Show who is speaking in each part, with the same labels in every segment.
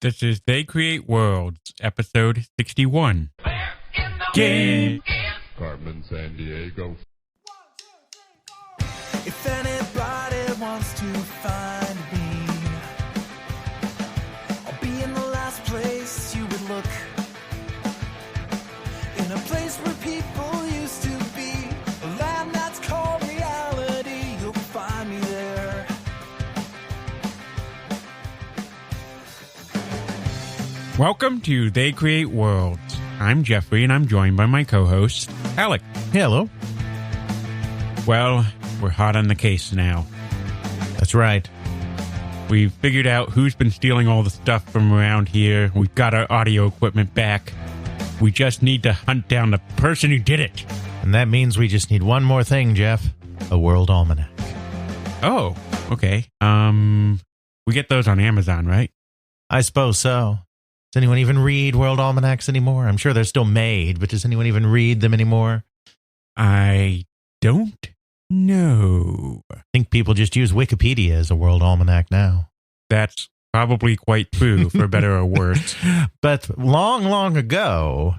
Speaker 1: This is They Create Worlds, episode 61. Game.
Speaker 2: Carmen Sandiego.
Speaker 3: If anybody wants to find me, I'll be in the last place you would look. In a place where people used to be, a land that's called reality. You'll find me there.
Speaker 1: Welcome to They Create Worlds. I'm Jeffrey, and I'm joined by my co-host, Alec.
Speaker 4: Hello.
Speaker 1: Well, we're hot on the case now.
Speaker 4: That's right.
Speaker 1: We've figured out who's been stealing all the stuff from around here. We've got our audio equipment back. We just need to hunt down the person who did it.
Speaker 4: And that means we just need one more thing, Jeff. A World Almanac.
Speaker 1: Oh, okay. We get those on Amazon, right?
Speaker 4: I suppose so. Does anyone even read World Almanacs anymore? I'm sure they're still made, but does anyone even read them anymore?
Speaker 1: I don't know.
Speaker 4: I think people just use Wikipedia as a World Almanac now.
Speaker 1: That's probably quite true, for better or worse.
Speaker 4: But long, long ago,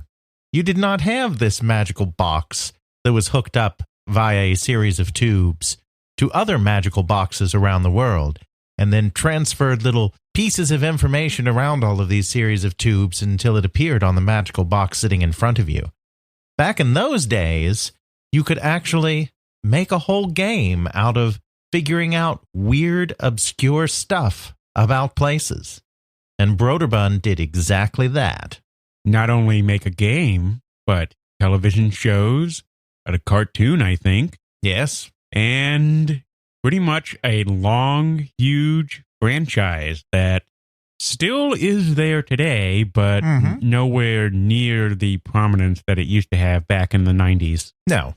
Speaker 4: you did not have this magical box that was hooked up via a series of tubes to other magical boxes around the world, and then transferred little pieces of information around all of these series of tubes until it appeared on the magical box sitting in front of you. Back in those days, you could actually make a whole game out of figuring out weird, obscure stuff about places. And Broderbund did exactly that.
Speaker 1: Not only make a game, but television shows, a cartoon, I think.
Speaker 4: Yes.
Speaker 1: And pretty much a long, huge franchise that still is there today, but nowhere near the prominence that it used to have back in the 90s.
Speaker 4: No.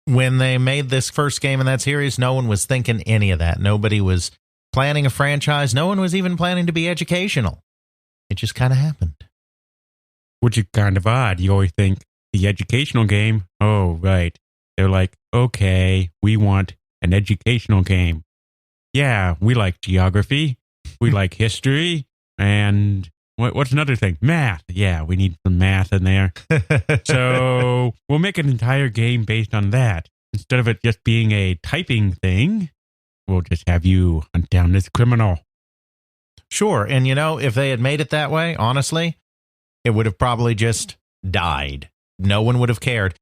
Speaker 4: When they made this first game in that series, no one was thinking any of that. Nobody was planning a franchise. No one was even planning to be educational. It just kind of happened.
Speaker 1: Which is kind of odd. You always think the educational game, oh, right. They're like, okay, we want an educational game. Yeah, we like geography, we like history, and what's another thing? Math. Yeah, we need some math in there. So we'll make an entire game based on that. Instead of it just being a typing thing, we'll just have you hunt down this criminal.
Speaker 4: Sure, and if they had made it that way, honestly, it would have probably just died. No one would have cared.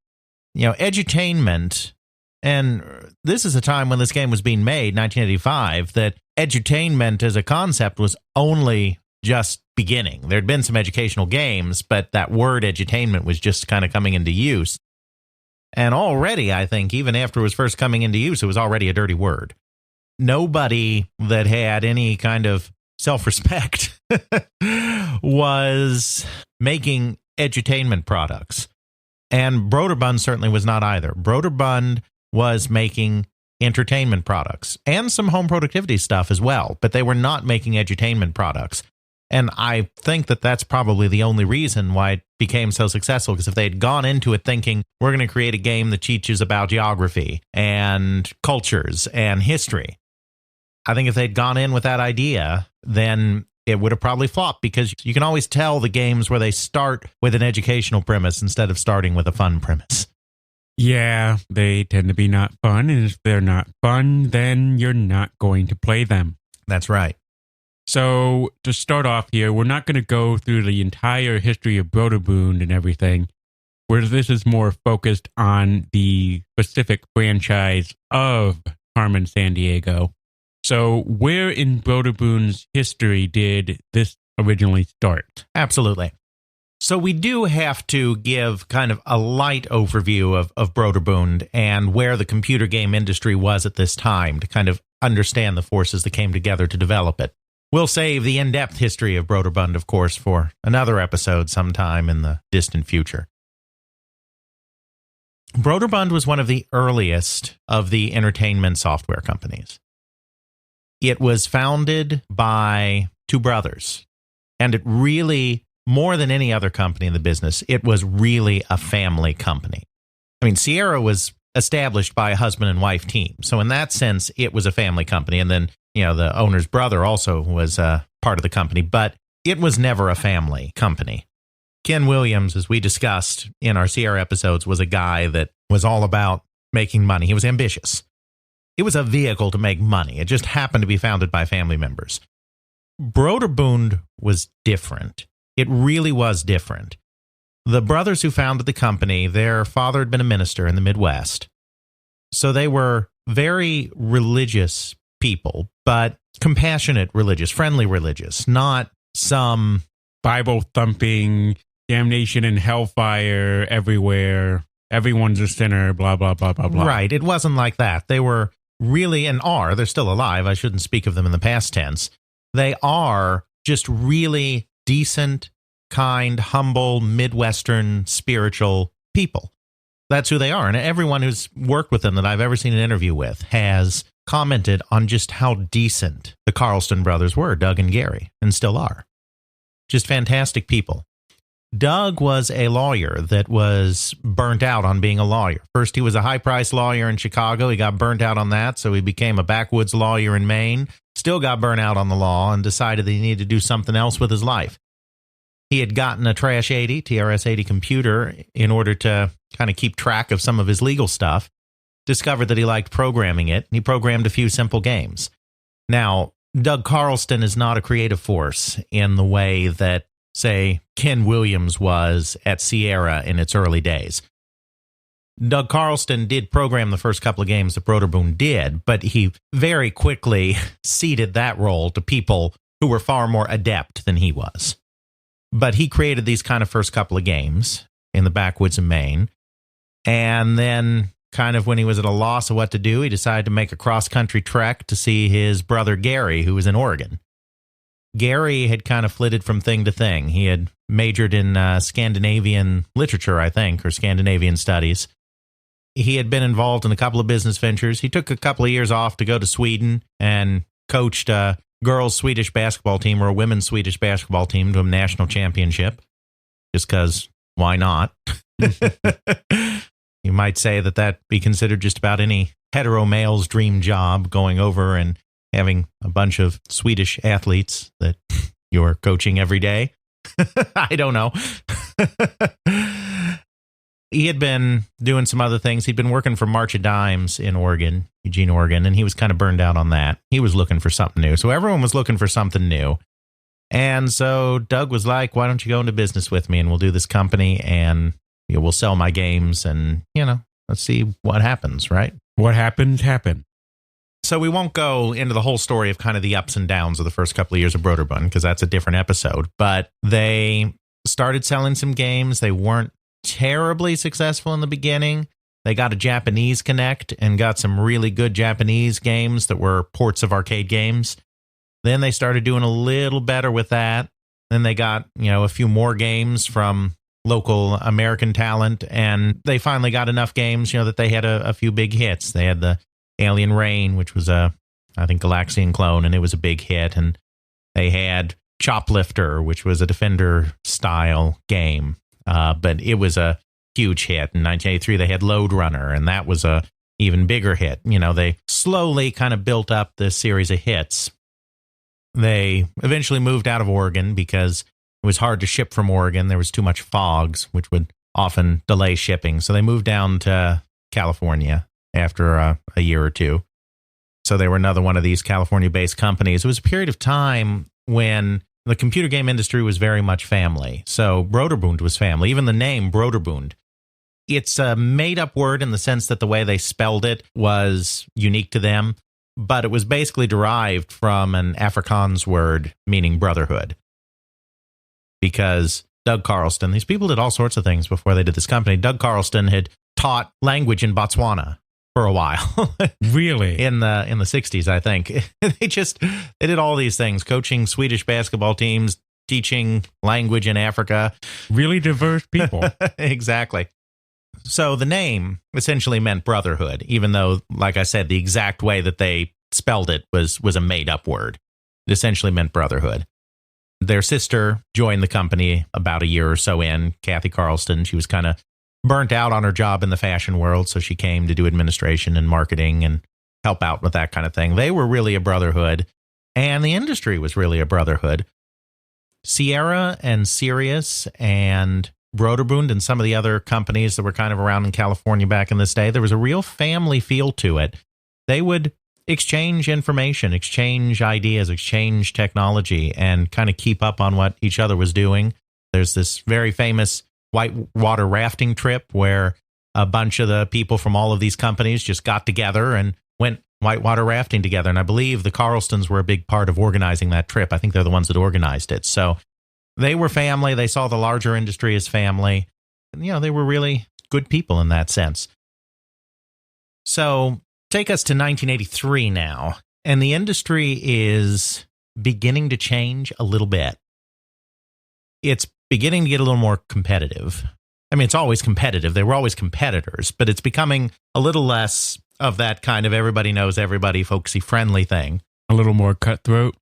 Speaker 4: Edutainment. And this is a time when this game was being made, 1985, that edutainment as a concept was only just beginning. There'd been some educational games, but that word edutainment was just kind of coming into use. And already, I think, even after it was first coming into use, it was already a dirty word. Nobody that had any kind of self-respect was making edutainment products. And Broderbund certainly was not either. Broderbund was making entertainment products and some home productivity stuff as well, but they were not making edutainment products. And I think that that's probably the only reason why it became so successful, because if they had gone into it thinking, we're going to create a game that teaches about geography and cultures and history, I think if they'd gone in with that idea, then it would have probably flopped, because you can always tell the games where they start with an educational premise instead of starting with a fun premise.
Speaker 1: Yeah, they tend to be not fun, and if they're not fun, then you're not going to play them.
Speaker 4: That's right.
Speaker 1: So, to start off here, we're not going to go through the entire history of Broderbund and everything, where this is more focused on the specific franchise of Carmen Sandiego. So, where in Broderbund's history did this originally start?
Speaker 4: Absolutely. So we do have to give kind of a light overview of Broderbund and where the computer game industry was at this time to kind of understand the forces that came together to develop it. We'll save the in-depth history of Broderbund, of course, for another episode sometime in the distant future. Broderbund was one of the earliest of the entertainment software companies. It was founded by two brothers, and it really, more than any other company in the business, it was really a family company. I mean, Sierra was established by a husband and wife team. So in that sense, it was a family company. And then the owner's brother also was part of the company, but it was never a family company. Ken Williams, as we discussed in our Sierra episodes, was a guy that was all about making money. He was ambitious. It was a vehicle to make money. It just happened to be founded by family members. Broderbund was different. It really was different. The brothers who founded the company, their father had been a minister in the Midwest. So they were very religious people, but compassionate religious, friendly religious, not some
Speaker 1: Bible thumping, damnation and hellfire everywhere. Everyone's a sinner, blah, blah, blah, blah, blah.
Speaker 4: Right. It wasn't like that. They were really, and are, they're still alive. I shouldn't speak of them in the past tense. They are just really decent, kind, humble, Midwestern, spiritual people. That's who they are. And everyone who's worked with them that I've ever seen an interview with has commented on just how decent the Carlston brothers were, Doug and Gary, and still are. Just fantastic people. Doug was a lawyer that was burnt out on being a lawyer. First, he was a high-priced lawyer in Chicago. He got burnt out on that, so he became a backwoods lawyer in Maine. Still got burnt out on the law and decided that he needed to do something else with his life. He had gotten a Trash 80, TRS-80 computer in order to kind of keep track of some of his legal stuff. Discovered that he liked programming it, and he programmed a few simple games. Now, Doug Carlston is not a creative force in the way that, say, Ken Williams was at Sierra in its early days. Doug Carlston did program the first couple of games that Broderbund did, but he very quickly ceded that role to people who were far more adept than he was. But he created these kind of first couple of games in the backwoods of Maine, and then kind of when he was at a loss of what to do, he decided to make a cross-country trek to see his brother Gary, who was in Oregon. Gary had kind of flitted from thing to thing. He had majored in Scandinavian literature, I think, or Scandinavian studies. He had been involved in a couple of business ventures. He took a couple of years off to go to Sweden and coached a girls' Swedish basketball team or a women's Swedish basketball team to a national championship, just because why not? You might say that that be considered just about any hetero male's dream job, going over and having a bunch of Swedish athletes that you're coaching every day. I don't know. He had been doing some other things. He'd been working for March of Dimes in Oregon, Eugene, Oregon, and he was kind of burned out on that. He was looking for something new. So everyone was looking for something new. And so Doug was like, why don't you go into business with me and we'll do this company and we'll sell my games and, let's see what happens, right?
Speaker 1: What happened, happened.
Speaker 4: So we won't go into the whole story of kind of the ups and downs of the first couple of years of Broderbund because that's a different episode. But they started selling some games. They weren't terribly successful in the beginning. They got a Japanese connect and got some really good Japanese games that were ports of arcade games. Then they started doing a little better with that. Then they got, a few more games from local American talent, and they finally got enough games, that they had a few big hits. They had the Alien Rain, which was I think, Galaxian clone, and it was a big hit. And they had Choplifter, which was a Defender-style game, but it was a huge hit. In 1983, they had Load Runner, and that was a even bigger hit. They slowly kind of built up this series of hits. They eventually moved out of Oregon because it was hard to ship from Oregon. There was too much fogs, which would often delay shipping. So they moved down to California after a year or two. So they were another one of these California-based companies. It was a period of time when the computer game industry was very much family. So Broderbund was family. Even the name Broderbund, it's a made-up word in the sense that the way they spelled it was unique to them, but it was basically derived from an Afrikaans word meaning brotherhood. Because Doug Carlston, these people did all sorts of things before they did this company. Doug Carlston had taught language in Botswana for a while.
Speaker 1: Really?
Speaker 4: In the 60s, I think. They did all these things, coaching Swedish basketball teams, teaching language in Africa.
Speaker 1: Really diverse people.
Speaker 4: Exactly. So the name essentially meant brotherhood, even though, like I said, the exact way that they spelled it was a made-up word. It essentially meant brotherhood. Their sister joined the company about a year or so in, Kathy Carlston. She was kind of burnt out on her job in the fashion world, so she came to do administration and marketing and help out with that kind of thing. They were really a brotherhood, and the industry was really a brotherhood. Sierra and Sirius and Broderbund and some of the other companies that were kind of around in California back in this day, there was a real family feel to it. They would exchange information, exchange ideas, exchange technology, and kind of keep up on what each other was doing. There's this very famous whitewater rafting trip where a bunch of the people from all of these companies just got together and went whitewater rafting together. And I believe the Carlstons were a big part of organizing that trip. I think they're the ones that organized it. So they were family. They saw the larger industry as family. And, they were really good people in that sense. So take us to 1983 now. And the industry is beginning to change a little bit. It's beginning to get a little more competitive. I mean, it's always competitive. They were always competitors, but it's becoming a little less of that kind of everybody knows everybody, folksy friendly thing.
Speaker 1: A little more cutthroat.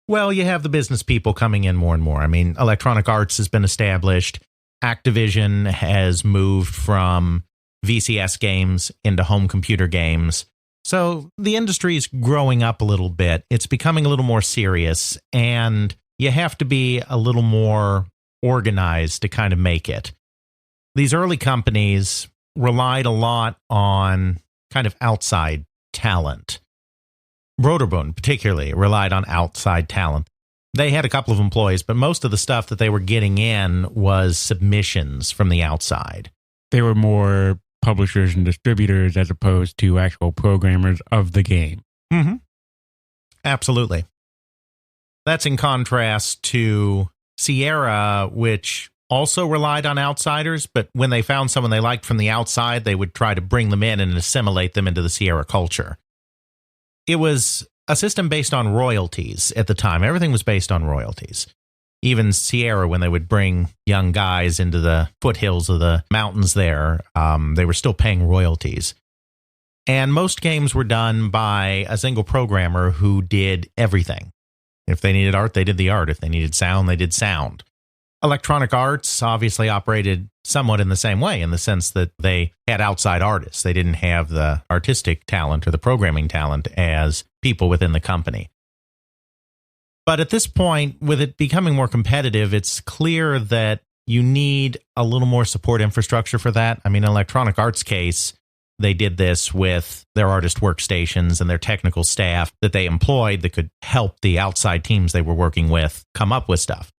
Speaker 4: Well, you have the business people coming in more and more. I mean, Electronic Arts has been established. Activision has moved from VCS games into home computer games. So the industry is growing up a little bit. It's becoming a little more serious, and you have to be a little more organized to kind of make it. These early companies relied a lot on kind of outside talent. Broderbund particularly relied on outside talent. They had a couple of employees, but most of the stuff that they were getting in was submissions from the outside.
Speaker 1: They were more publishers and distributors as opposed to actual programmers of the game.
Speaker 4: Mm-hmm. Absolutely. That's in contrast to Sierra, which also relied on outsiders, but when they found someone they liked from the outside, they would try to bring them in and assimilate them into the Sierra culture. It was a system based on royalties at the time. Everything was based on royalties. Even Sierra, when they would bring young guys into the foothills of the mountains there, they were still paying royalties. And most games were done by a single programmer who did everything. If they needed art, they did the art. If they needed sound, they did sound. Electronic Arts obviously operated somewhat in the same way, in the sense that they had outside artists. They didn't have the artistic talent or the programming talent as people within the company. But at this point, with it becoming more competitive, it's clear that you need a little more support infrastructure for that. I mean, in Electronic Arts' case, they did this with their artist workstations and their technical staff that they employed that could help the outside teams they were working with come up with stuff.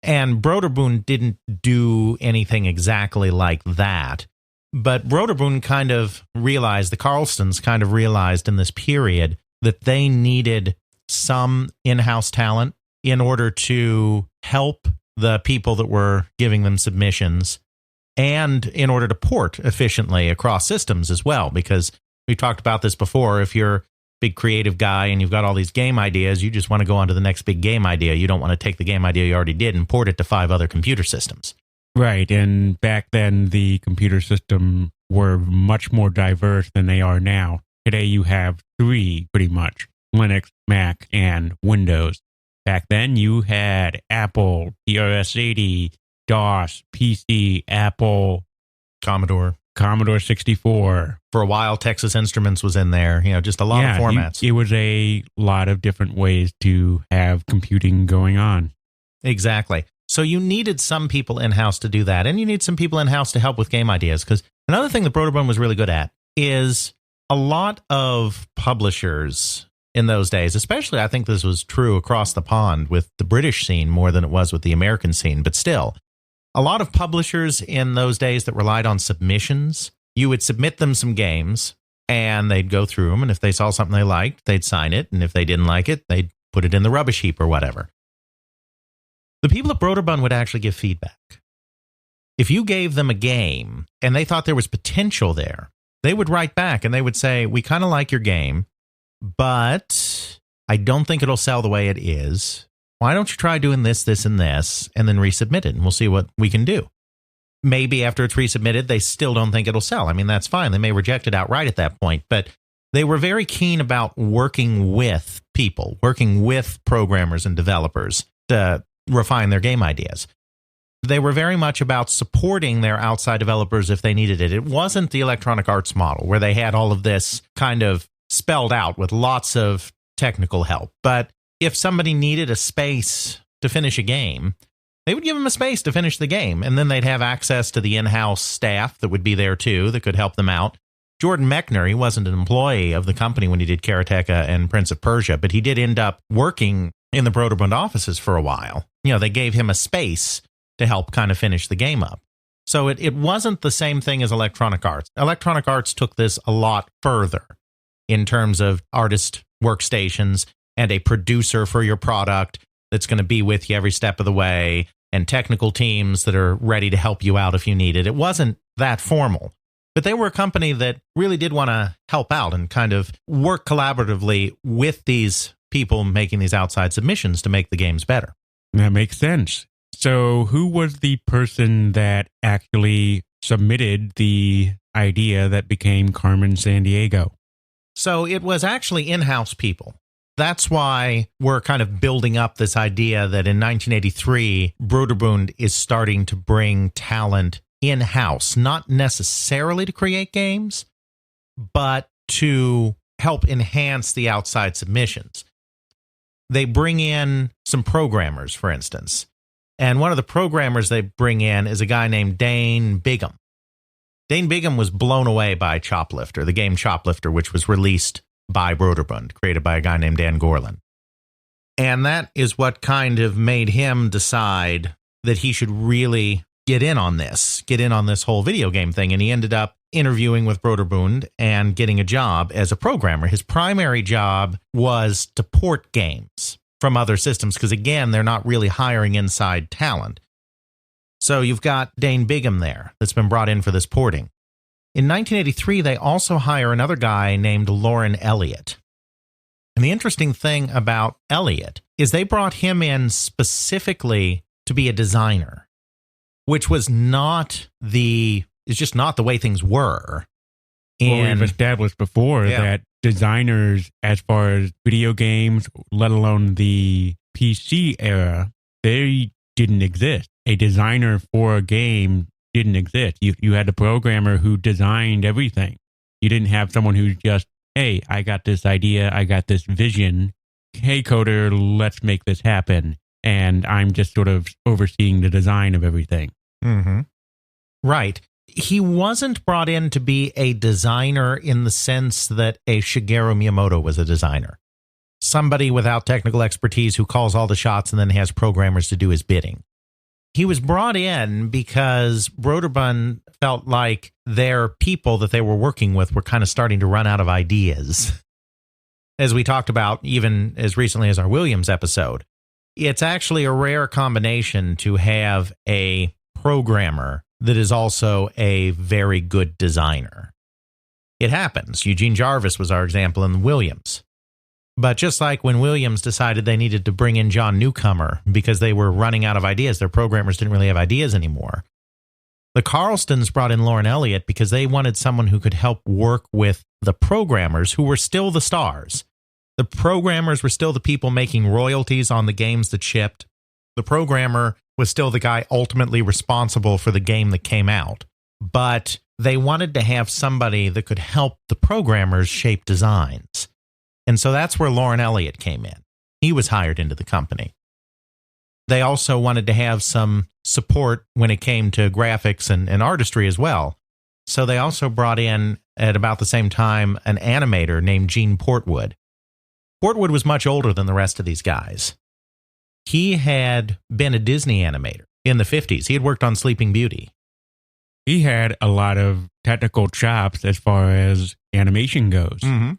Speaker 4: And Broderbund didn't do anything exactly like that. But Broderbund kind of realized, the Carlstons kind of realized in this period that they needed some in-house talent in order to help the people that were giving them submissions, and in order to port efficiently across systems as well. Because we talked about this before, if you're a big creative guy and you've got all these game ideas, you just want to go on to the next big game idea. You don't want to take the game idea you already did and port it to 5 other computer systems.
Speaker 1: Right, and back then the computer systems were much more diverse than they are now. Today you have 3 pretty much, Linux, Mac, and Windows. Back then you had Apple, TRS-80, DOS, PC, Apple,
Speaker 4: Commodore
Speaker 1: 64.
Speaker 4: For a while, Texas Instruments was in there. Just a lot of formats.
Speaker 1: It was a lot of different ways to have computing going on.
Speaker 4: Exactly. So you needed some people in-house to do that, and you need some people in-house to help with game ideas. Because another thing that Broderbund was really good at is a lot of publishers in those days, especially I think this was true across the pond with the British scene more than it was with the American scene, but still, a lot of publishers in those days that relied on submissions, you would submit them some games and they'd go through them. And if they saw something they liked, they'd sign it. And if they didn't like it, they'd put it in the rubbish heap or whatever. The people at Broderbund would actually give feedback. If you gave them a game and they thought there was potential there, they would write back and they would say, we kind of like your game, but I don't think it'll sell the way it is. Why don't you try doing this, this, and this, and then resubmit it, and we'll see what we can do. Maybe after it's resubmitted, they still don't think it'll sell. I mean, that's fine. They may reject it outright at that point, but they were very keen about working with people, working with programmers and developers to refine their game ideas. They were very much about supporting their outside developers if they needed it. It wasn't the Electronic Arts model where they had all of this kind of spelled out with lots of technical help. But if somebody needed a space to finish a game, they would give them a space to finish the game, and then they'd have access to the in-house staff that would be there too that could help them out. Jordan Mechner, he wasn't an employee of the company when he did Karateka and Prince of Persia, but he did end up working in the Broderbund offices for a while. They gave him a space to help kind of finish the game up. So it wasn't the same thing as Electronic Arts. Electronic Arts took this a lot further in terms of artist workstations and a producer for your product that's going to be with you every step of the way, and technical teams that are ready to help you out if you need it. It wasn't that formal. But they were a company that really did want to help out and kind of work collaboratively with these people making these outside submissions to make the games better.
Speaker 1: That makes sense. So who was the person that actually submitted the idea that became Carmen Sandiego?
Speaker 4: So it was actually in-house people. That's why we're kind of building up this idea that in 1983, Broderbund is starting to bring talent in-house, not necessarily to create games, but to help enhance the outside submissions. They bring in some programmers, for instance, and one of the programmers they bring in is a guy named Dane Bigham. Dane Bigham was blown away by Choplifter, the game Choplifter, which was released by Broderbund, created by a guy named Dan Gorlin. And that is what kind of made him decide that he should really get in on this whole video game thing. And he ended up interviewing with Broderbund and getting a job as a programmer. His primary job was to port games from other systems, because again, they're not really hiring inside talent. So you've got Dane Bigham there that's been brought in for this porting. In 1983, they also hire another guy named Lauren Elliott. And the interesting thing about Elliott is they brought him in specifically to be a designer, which was just not the way things were.
Speaker 1: We've established before that designers, as far as video games, let alone the PC era, they didn't exist. A designer for a game didn't exist. You had the programmer who designed everything. You didn't have someone who just, hey, I got this idea, I got this vision. Hey, coder, let's make this happen. And I'm just sort of overseeing the design of everything.
Speaker 4: Mm-hmm. Right. He wasn't brought in to be a designer in the sense that a Shigeru Miyamoto was a designer. Somebody without technical expertise who calls all the shots and then has programmers to do his bidding. He was brought in because Broderbund felt like their people that they were working with were kind of starting to run out of ideas. As we talked about even as recently as our Williams episode, it's actually a rare combination to have a programmer that is also a very good designer. It happens. Eugene Jarvis was our example in Williams. But just like when Williams decided they needed to bring in John Newcomer because they were running out of ideas, their programmers didn't really have ideas anymore. The Carlstons brought in Lauren Elliott because they wanted someone who could help work with the programmers who were still the stars. The programmers were still the people making royalties on the games that shipped. The programmer was still the guy ultimately responsible for the game that came out. But they wanted to have somebody that could help the programmers shape designs. And so that's where Lauren Elliott came in. He was hired into the company. They also wanted to have some support when it came to graphics and artistry as well. So they also brought in, at about the same time, an animator named Gene Portwood. Portwood was much older than the rest of these guys. He had been a Disney animator in the 50s. He had worked on Sleeping Beauty.
Speaker 1: He had a lot of technical chops as far as animation goes.
Speaker 4: Mm-hmm.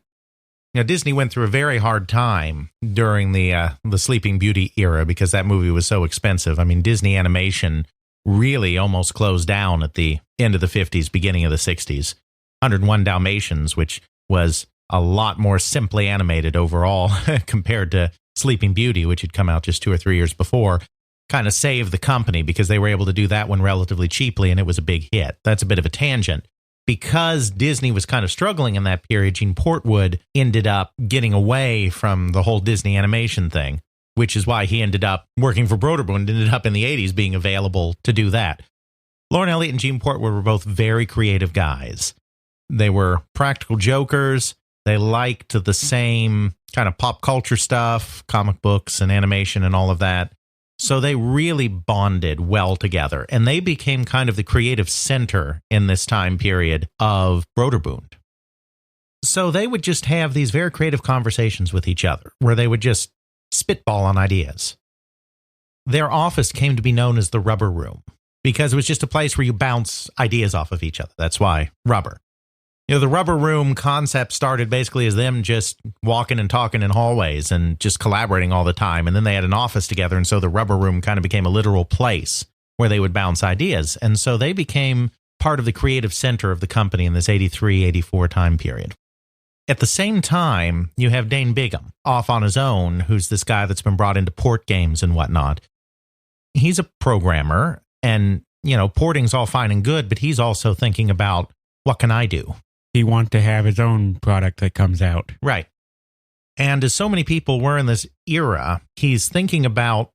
Speaker 4: Now, Disney went through a very hard time during the Sleeping Beauty era because that movie was so expensive. I mean, Disney animation really almost closed down at the end of the 50s, beginning of the 60s. 101 Dalmatians, which was a lot more simply animated overall compared to Sleeping Beauty, which had come out just 2 or 3 years before, kind of saved the company because they were able to do that one relatively cheaply, and it was a big hit. That's a bit of a tangent. Because Disney was kind of struggling in that period, Gene Portwood ended up getting away from the whole Disney animation thing, which is why he ended up working for Broderbund, ended up in the 80s being available to do that. Lauren Elliott and Gene Portwood were both very creative guys. They were practical jokers. They liked the same kind of pop culture stuff, comic books and animation and all of that. So they really bonded well together, and they became kind of the creative center in this time period of Broderbund. So they would just have these very creative conversations with each other where they would just spitball on ideas. Their office came to be known as the Rubber Room because it was just a place where you bounce ideas off of each other. That's why rubber. The Rubber Room concept started basically as them just walking and talking in hallways and just collaborating all the time. And then they had an office together. And so the Rubber Room kind of became a literal place where they would bounce ideas. And so they became part of the creative center of the company in this 83, 84 time period. At the same time, you have Dane Bigham off on his own, who's this guy that's been brought into port games and whatnot. He's a programmer, and, porting's all fine and good, but he's also thinking about, what can I do?
Speaker 1: He wants to have his own product that comes out.
Speaker 4: Right. And as so many people were in this era, he's thinking about,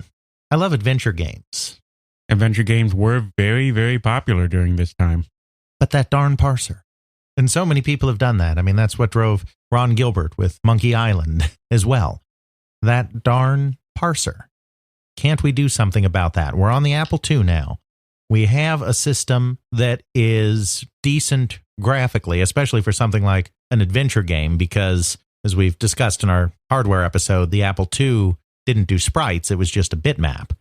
Speaker 4: I love adventure games.
Speaker 1: Adventure games were very, very popular during this time.
Speaker 4: But that darn parser. And so many people have done that. I mean, that's what drove Ron Gilbert with Monkey Island as well. That darn parser. Can't we do something about that? We're on the Apple II now. We have a system that is decent graphically, especially for something like an adventure game, because as we've discussed in our hardware episode, the Apple II didn't do sprites. It was just a bitmap.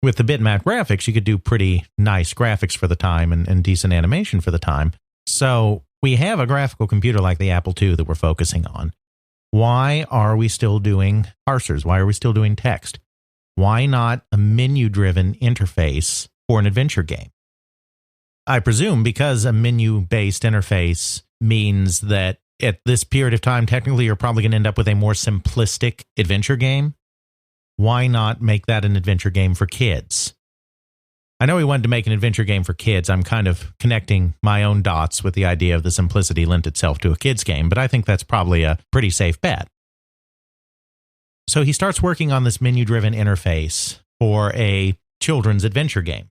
Speaker 4: With the bitmap graphics, you could do pretty nice graphics for the time and decent animation for the time. So we have a graphical computer like the Apple II that we're focusing on. Why are we still doing parsers? Why are we still doing text? Why not a menu-driven interface for an adventure game? I presume because a menu-based interface means that at this period of time, technically, you're probably going to end up with a more simplistic adventure game. Why not make that an adventure game for kids? I know we wanted to make an adventure game for kids. I'm kind of connecting my own dots with the idea of the simplicity lent itself to a kid's game, but I think that's probably a pretty safe bet. So he starts working on this menu-driven interface for a children's adventure game.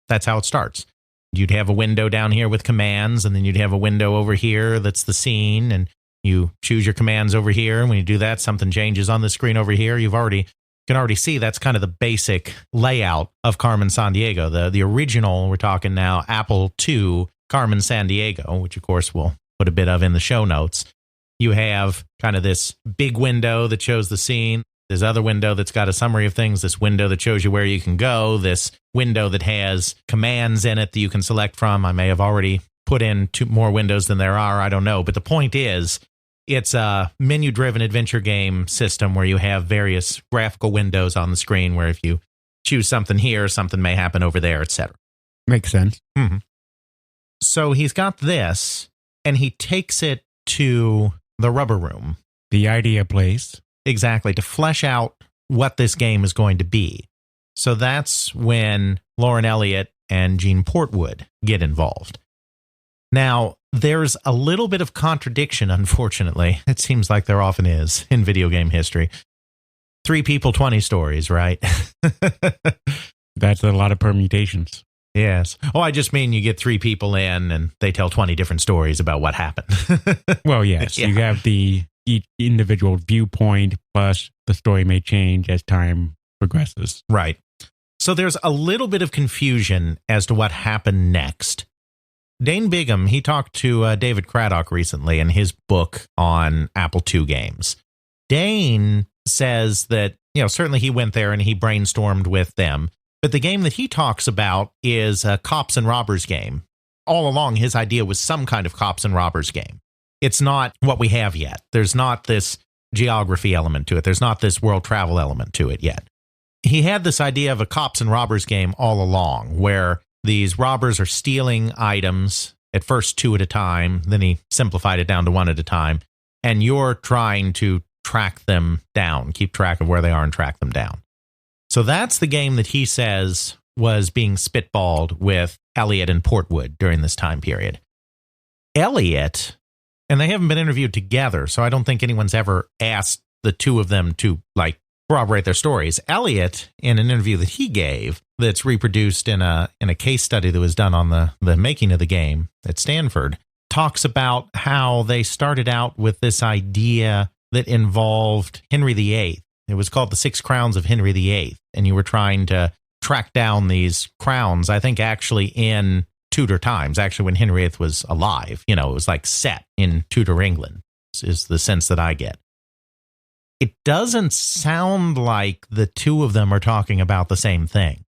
Speaker 4: That's how it starts. You'd have a window down here with commands, and then you'd have a window over here that's the scene, and you choose your commands over here, and when you do that, something changes on the screen over here. You can already see that's kind of the basic layout of Carmen Sandiego. The original, we're talking now, Apple II Carmen Sandiego, which of course we'll put a bit of in the show notes. You have kind of this big window that shows the scene, this other window that's got a summary of things, this window that shows you where you can go, this window that has commands in it that you can select from. I may have already put in two more windows than there are, I don't know. But the point is, it's a menu-driven adventure game system where you have various graphical windows on the screen where if you choose something here, something may happen over there, etc.
Speaker 1: Makes sense.
Speaker 4: Mm-hmm. So he's got this, and he takes it to the Rubber Room.
Speaker 1: The idea place.
Speaker 4: Exactly, to flesh out what this game is going to be. So that's when Lauren Elliott and Gene Portwood get involved. Now, there's a little bit of contradiction, unfortunately. It seems like there often is in video game history. 3 people, 20 stories, right?
Speaker 1: That's a lot of permutations.
Speaker 4: Yes. Oh, I just mean you get 3 people in and they tell 20 different stories about what happened.
Speaker 1: Well, yes. Yeah. You have each individual viewpoint, plus the story may change as time progresses.
Speaker 4: Right. So there's a little bit of confusion as to what happened next. Dane Bigham, he talked to David Craddock recently in his book on Apple II games. Dane says that, certainly he went there and he brainstormed with them. But the game that he talks about is a cops and robbers game. All along, his idea was some kind of cops and robbers game. It's not what we have yet. There's not this geography element to it. There's not this world travel element to it yet. He had this idea of a cops and robbers game all along, where these robbers are stealing items, at first 2 at a time, then he simplified it down to 1 at a time, and you're trying to track them down, keep track of where they are and track them down. So that's the game that he says was being spitballed with Elliott and Portwood during this time period. Elliott, and they haven't been interviewed together, so I don't think anyone's ever asked the two of them to corroborate their stories. Elliott, in an interview that he gave, that's reproduced in a case study that was done on the making of the game at Stanford, talks about how they started out with this idea that involved Henry VIII. It was called the Six Crowns of Henry VIII, and you were trying to track down these crowns, I think actually in Tudor times, actually when Henry VIII was alive. It was like set in Tudor England, is the sense that I get. It doesn't sound like the two of them are talking about the same thing.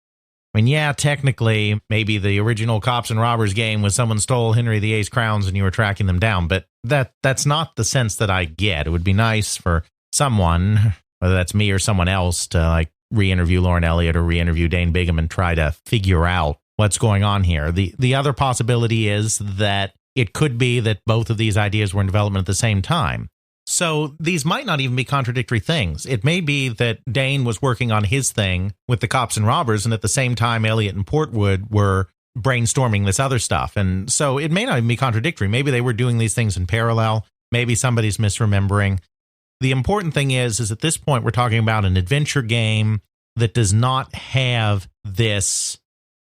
Speaker 4: I mean, yeah, technically, maybe the original Cops and Robbers game was someone stole Henry VIII's crowns and you were tracking them down, but that's not the sense that I get. It would be nice for someone, whether that's me or someone else, to like re-interview Lauren Elliott or re-interview Dane Bigham and try to figure out what's going on here. The other possibility is that it could be that both of these ideas were in development at the same time. So these might not even be contradictory things. It may be that Dane was working on his thing with the Cops and Robbers, and at the same time, Elliott and Portwood were brainstorming this other stuff. And so it may not even be contradictory. Maybe they were doing these things in parallel. Maybe somebody's misremembering. The important thing is at this point, we're talking about an adventure game that does not have this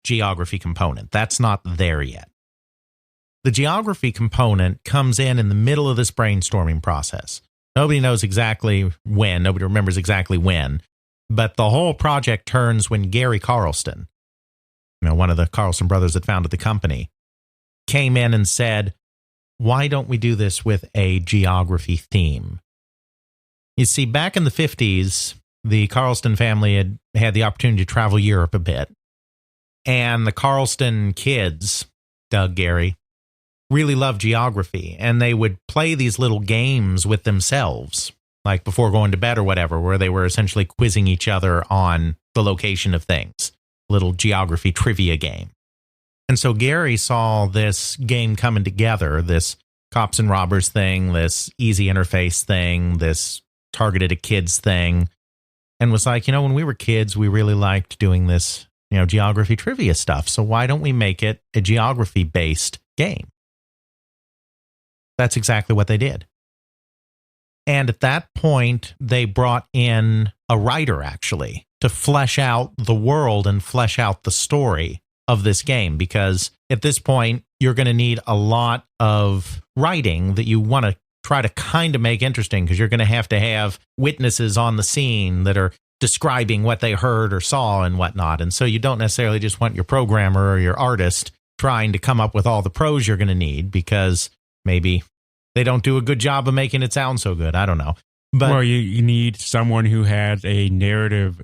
Speaker 4: geography component. That's not there yet. The geography component comes in the middle of this brainstorming process. Nobody knows exactly when. Nobody remembers exactly when. But the whole project turns when Gary Carlston, one of the Carlston brothers that founded the company, came in and said, why don't we do this with a geography theme? You see, back in the 50s, the Carlston family had the opportunity to travel Europe a bit. And the Carlston kids, Doug, Gary, really loved geography, and they would play these little games with themselves, like before going to bed or whatever, where they were essentially quizzing each other on the location of things, little geography trivia game. And so Gary saw this game coming together, this Cops and Robbers thing, this easy interface thing, this targeted at kids thing, and was like, when we were kids, we really liked doing this, geography trivia stuff. So why don't we make it a geography-based game? That's exactly what they did. And at that point, they brought in a writer, actually, to flesh out the world and flesh out the story of this game. Because at this point, you're going to need a lot of writing that you want to try to kind of make interesting, because you're going to have witnesses on the scene that are describing what they heard or saw and whatnot. And so you don't necessarily just want your programmer or your artist trying to come up with all the prose you're going to need, because maybe they don't do a good job of making it sound so good. I don't know. But
Speaker 1: well, you need someone who has a narrative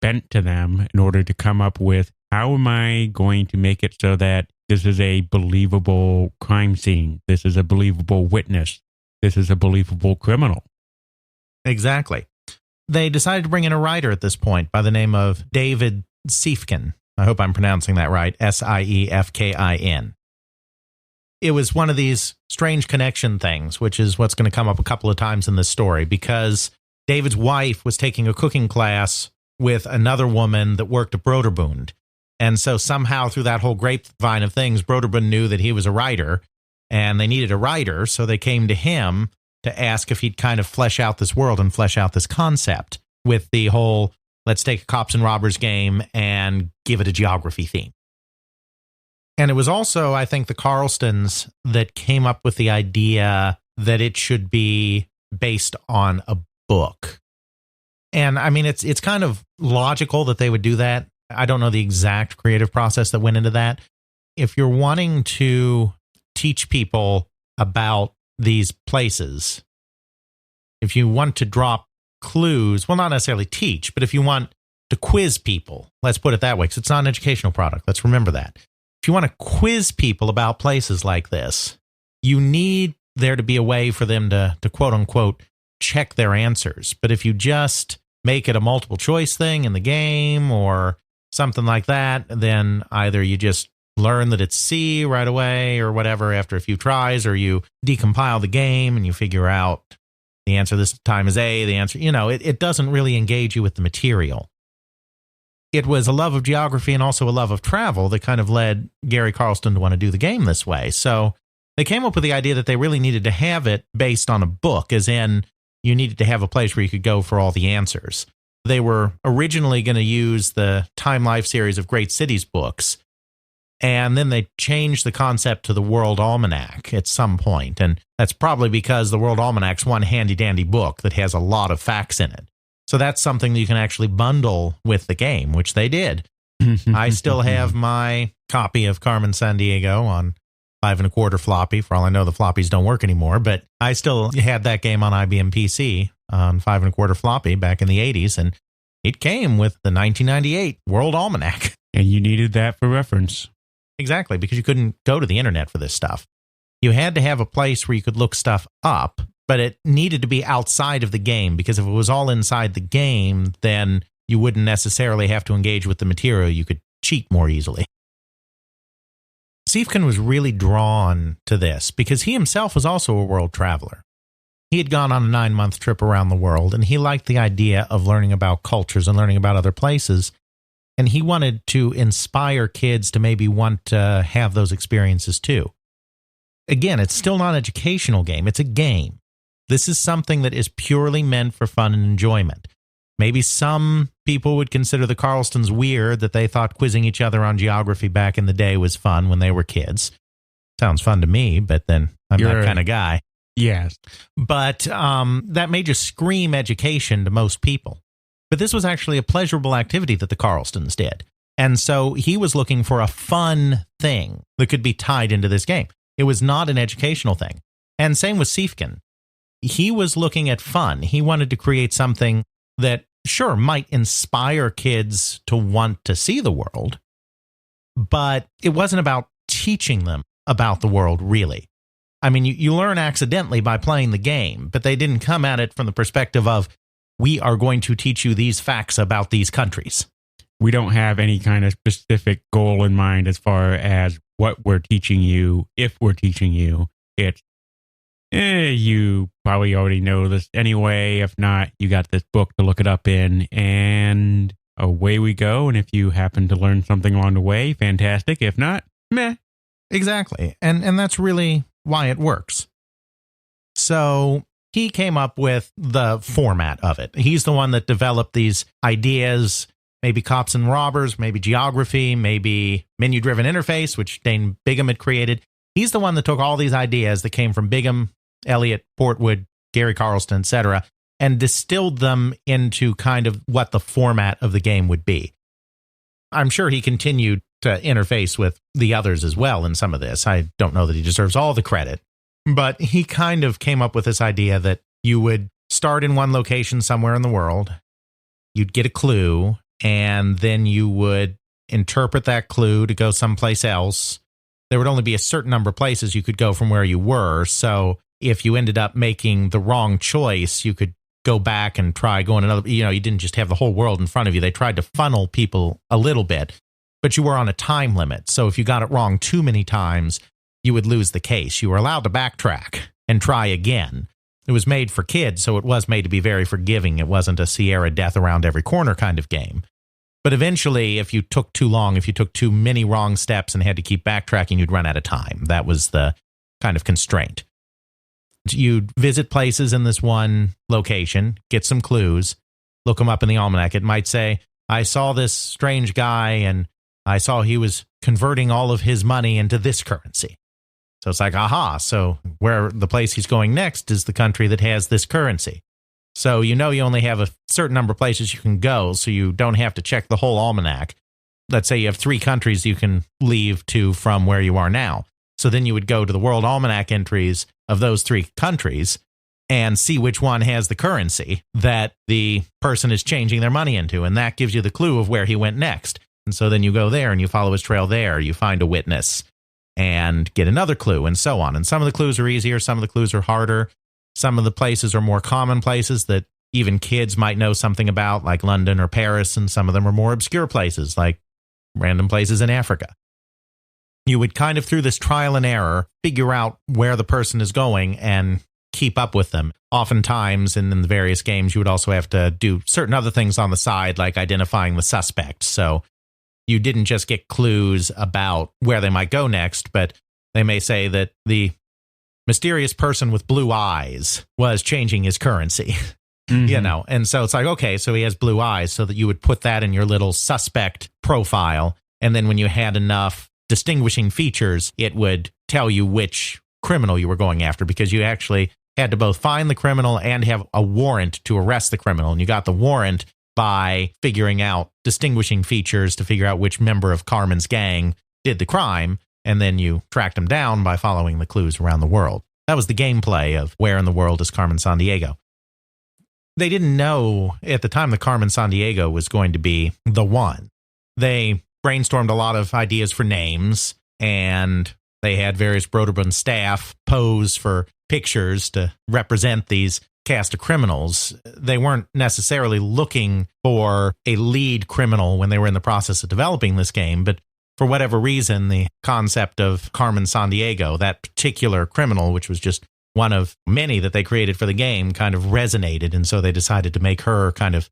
Speaker 1: bent to them in order to come up with, how am I going to make it so that this is a believable crime scene? This is a believable witness. This is a believable criminal.
Speaker 4: Exactly. They decided to bring in a writer at this point by the name of David Siefkin. I hope I'm pronouncing that right. Siefkin. It was one of these strange connection things, which is what's going to come up a couple of times in this story, because David's wife was taking a cooking class with another woman that worked at Broderbund. And so somehow through that whole grapevine of things, Broderbund knew that he was a writer, and they needed a writer. So they came to him to ask if he'd kind of flesh out this world and flesh out this concept with the whole, let's take a Cops and Robbers game and give it a geography theme. And it was also, I think, the Carlstons that came up with the idea that it should be based on a book. And I mean, it's kind of logical that they would do that. I don't know the exact creative process that went into that. If you're wanting to teach people about these places, if you want to drop clues, well, not necessarily teach, but if you want to quiz people, let's put it that way, because it's not an educational product. Let's remember that. If you want to quiz people about places like this, you need there to be a way for them to quote unquote check their answers. But if you just make it a multiple choice thing in the game or something like that, then either you just learn that it's C right away or whatever after a few tries, or you decompile the game and you figure out the answer this time is A, the answer, it doesn't really engage you with the material. It was a love of geography and also a love of travel that kind of led Gary Carlston to want to do the game this way. So they came up with the idea that they really needed to have it based on a book, as in you needed to have a place where you could go for all the answers. They were originally going to use the Time Life series of Great Cities books, And then they changed the concept to the World Almanac at some point. And that's probably because the World Almanac's one handy-dandy book that has a lot of facts in it. So that's something that you can actually bundle with the game, which they did. I still have my copy of Carmen Sandiego on 5 1/4 floppy. For all I know, the floppies don't work anymore, but I still had that game on IBM PC on 5 1/4 floppy back in the 80s, and it came with the 1998 World Almanac.
Speaker 1: And you needed that for reference.
Speaker 4: Exactly, because you couldn't go to the internet for this stuff. You had to have a place where you could look stuff up, but it needed to be outside of the game, because if it was all inside the game, then you wouldn't necessarily have to engage with the material. You could cheat more easily. Siefken was really drawn to this because he himself was also a world traveler. He had gone on a 9-month trip around the world, and he liked the idea of learning about cultures and learning about other places. And he wanted to inspire kids to maybe want to have those experiences too. Again, it's still not an educational game. It's a game. This is something that is purely meant for fun and enjoyment. Maybe some people would consider the Carlstons weird that they thought quizzing each other on geography back in the day was fun when they were kids. Sounds fun to me, but then I'm that kind of guy.
Speaker 1: Yes.
Speaker 4: But that may just scream education to most people. But this was actually a pleasurable activity that the Carlstons did. And so he was looking for a fun thing that could be tied into this game. It was not an educational thing. And same with Siefken. He was looking at fun. He wanted to create something that, sure, might inspire kids to want to see the world, but it wasn't about teaching them about the world, really. I mean, you learn accidentally by playing the game, but they didn't come at it from the perspective of, we are going to teach you these facts about these countries.
Speaker 1: We don't have any kind of specific goal in mind as far as what we're teaching you, if we're teaching you. It's, you probably already know this anyway. If not, you got this book to look it up in, and away we go. And if you happen to learn something along the way, fantastic. If not, meh.
Speaker 4: Exactly. And that's really why it works. So he came up with the format of it. He's the one that developed these ideas, maybe cops and robbers, maybe geography, maybe menu-driven interface, which Dane Bigham had created. He's the one that took all these ideas that came from Bigham, Elliott, Portwood, Gary Carlston, etc., and distilled them into kind of what the format of the game would be. I'm sure he continued to interface with the others as well in some of this. I don't know that he deserves all the credit, but he kind of came up with this idea that you would start in one location somewhere in the world, you'd get a clue, and then you would interpret that clue to go someplace else. There would only be a certain number of places you could go from where you were, so if you ended up making the wrong choice, you could go back and try going another, you didn't just have the whole world in front of you. They tried to funnel people a little bit, but you were on a time limit. So if you got it wrong too many times, you would lose the case. You were allowed to backtrack and try again. It was made for kids, so it was made to be very forgiving. It wasn't a Sierra death around every corner kind of game. But eventually, if you took too long, if you took too many wrong steps and had to keep backtracking, you'd run out of time. That was the kind of constraint. You'd visit places in this one location, get some clues, look them up in the almanac. It might say, I saw this strange guy and I saw he was converting all of his money into this currency. So it's like, aha, so where the place he's going next is the country that has this currency. So you only have a certain number of places you can go, so you don't have to check the whole almanac. Let's say you have 3 countries you can leave to from where you are now. So then you would go to the World Almanac entries of those 3 countries and see which one has the currency that the person is changing their money into. And that gives you the clue of where he went next. And so then you go there and you follow his trail there. You find a witness and get another clue and so on. And some of the clues are easier. Some of the clues are harder. Some of the places are more common places that even kids might know something about, like London or Paris. And some of them are more obscure places, like random places in Africa. You would kind of, through this trial and error, figure out where the person is going and keep up with them. Oftentimes, in the various games, you would also have to do certain other things on the side, like identifying the suspect. So you didn't just get clues about where they might go next, but they may say that the mysterious person with blue eyes was changing his currency, and so it's like, okay, so he has blue eyes, so that you would put that in your little suspect profile. And then when you had enough distinguishing features, it would tell you which criminal you were going after, because you actually had to both find the criminal and have a warrant to arrest the criminal. And you got the warrant by figuring out distinguishing features to figure out which member of Carmen's gang did the crime. And then you tracked them down by following the clues around the world. That was the gameplay of Where in the World is Carmen Sandiego. They didn't know at the time that Carmen Sandiego was going to be the one. They brainstormed a lot of ideas for names, and they had various Broderbund staff pose for pictures to represent these cast of criminals. They weren't necessarily looking for a lead criminal when they were in the process of developing this game, but for whatever reason, the concept of Carmen Sandiego, that particular criminal, which was just one of many that they created for the game, kind of resonated. And so they decided to make her kind of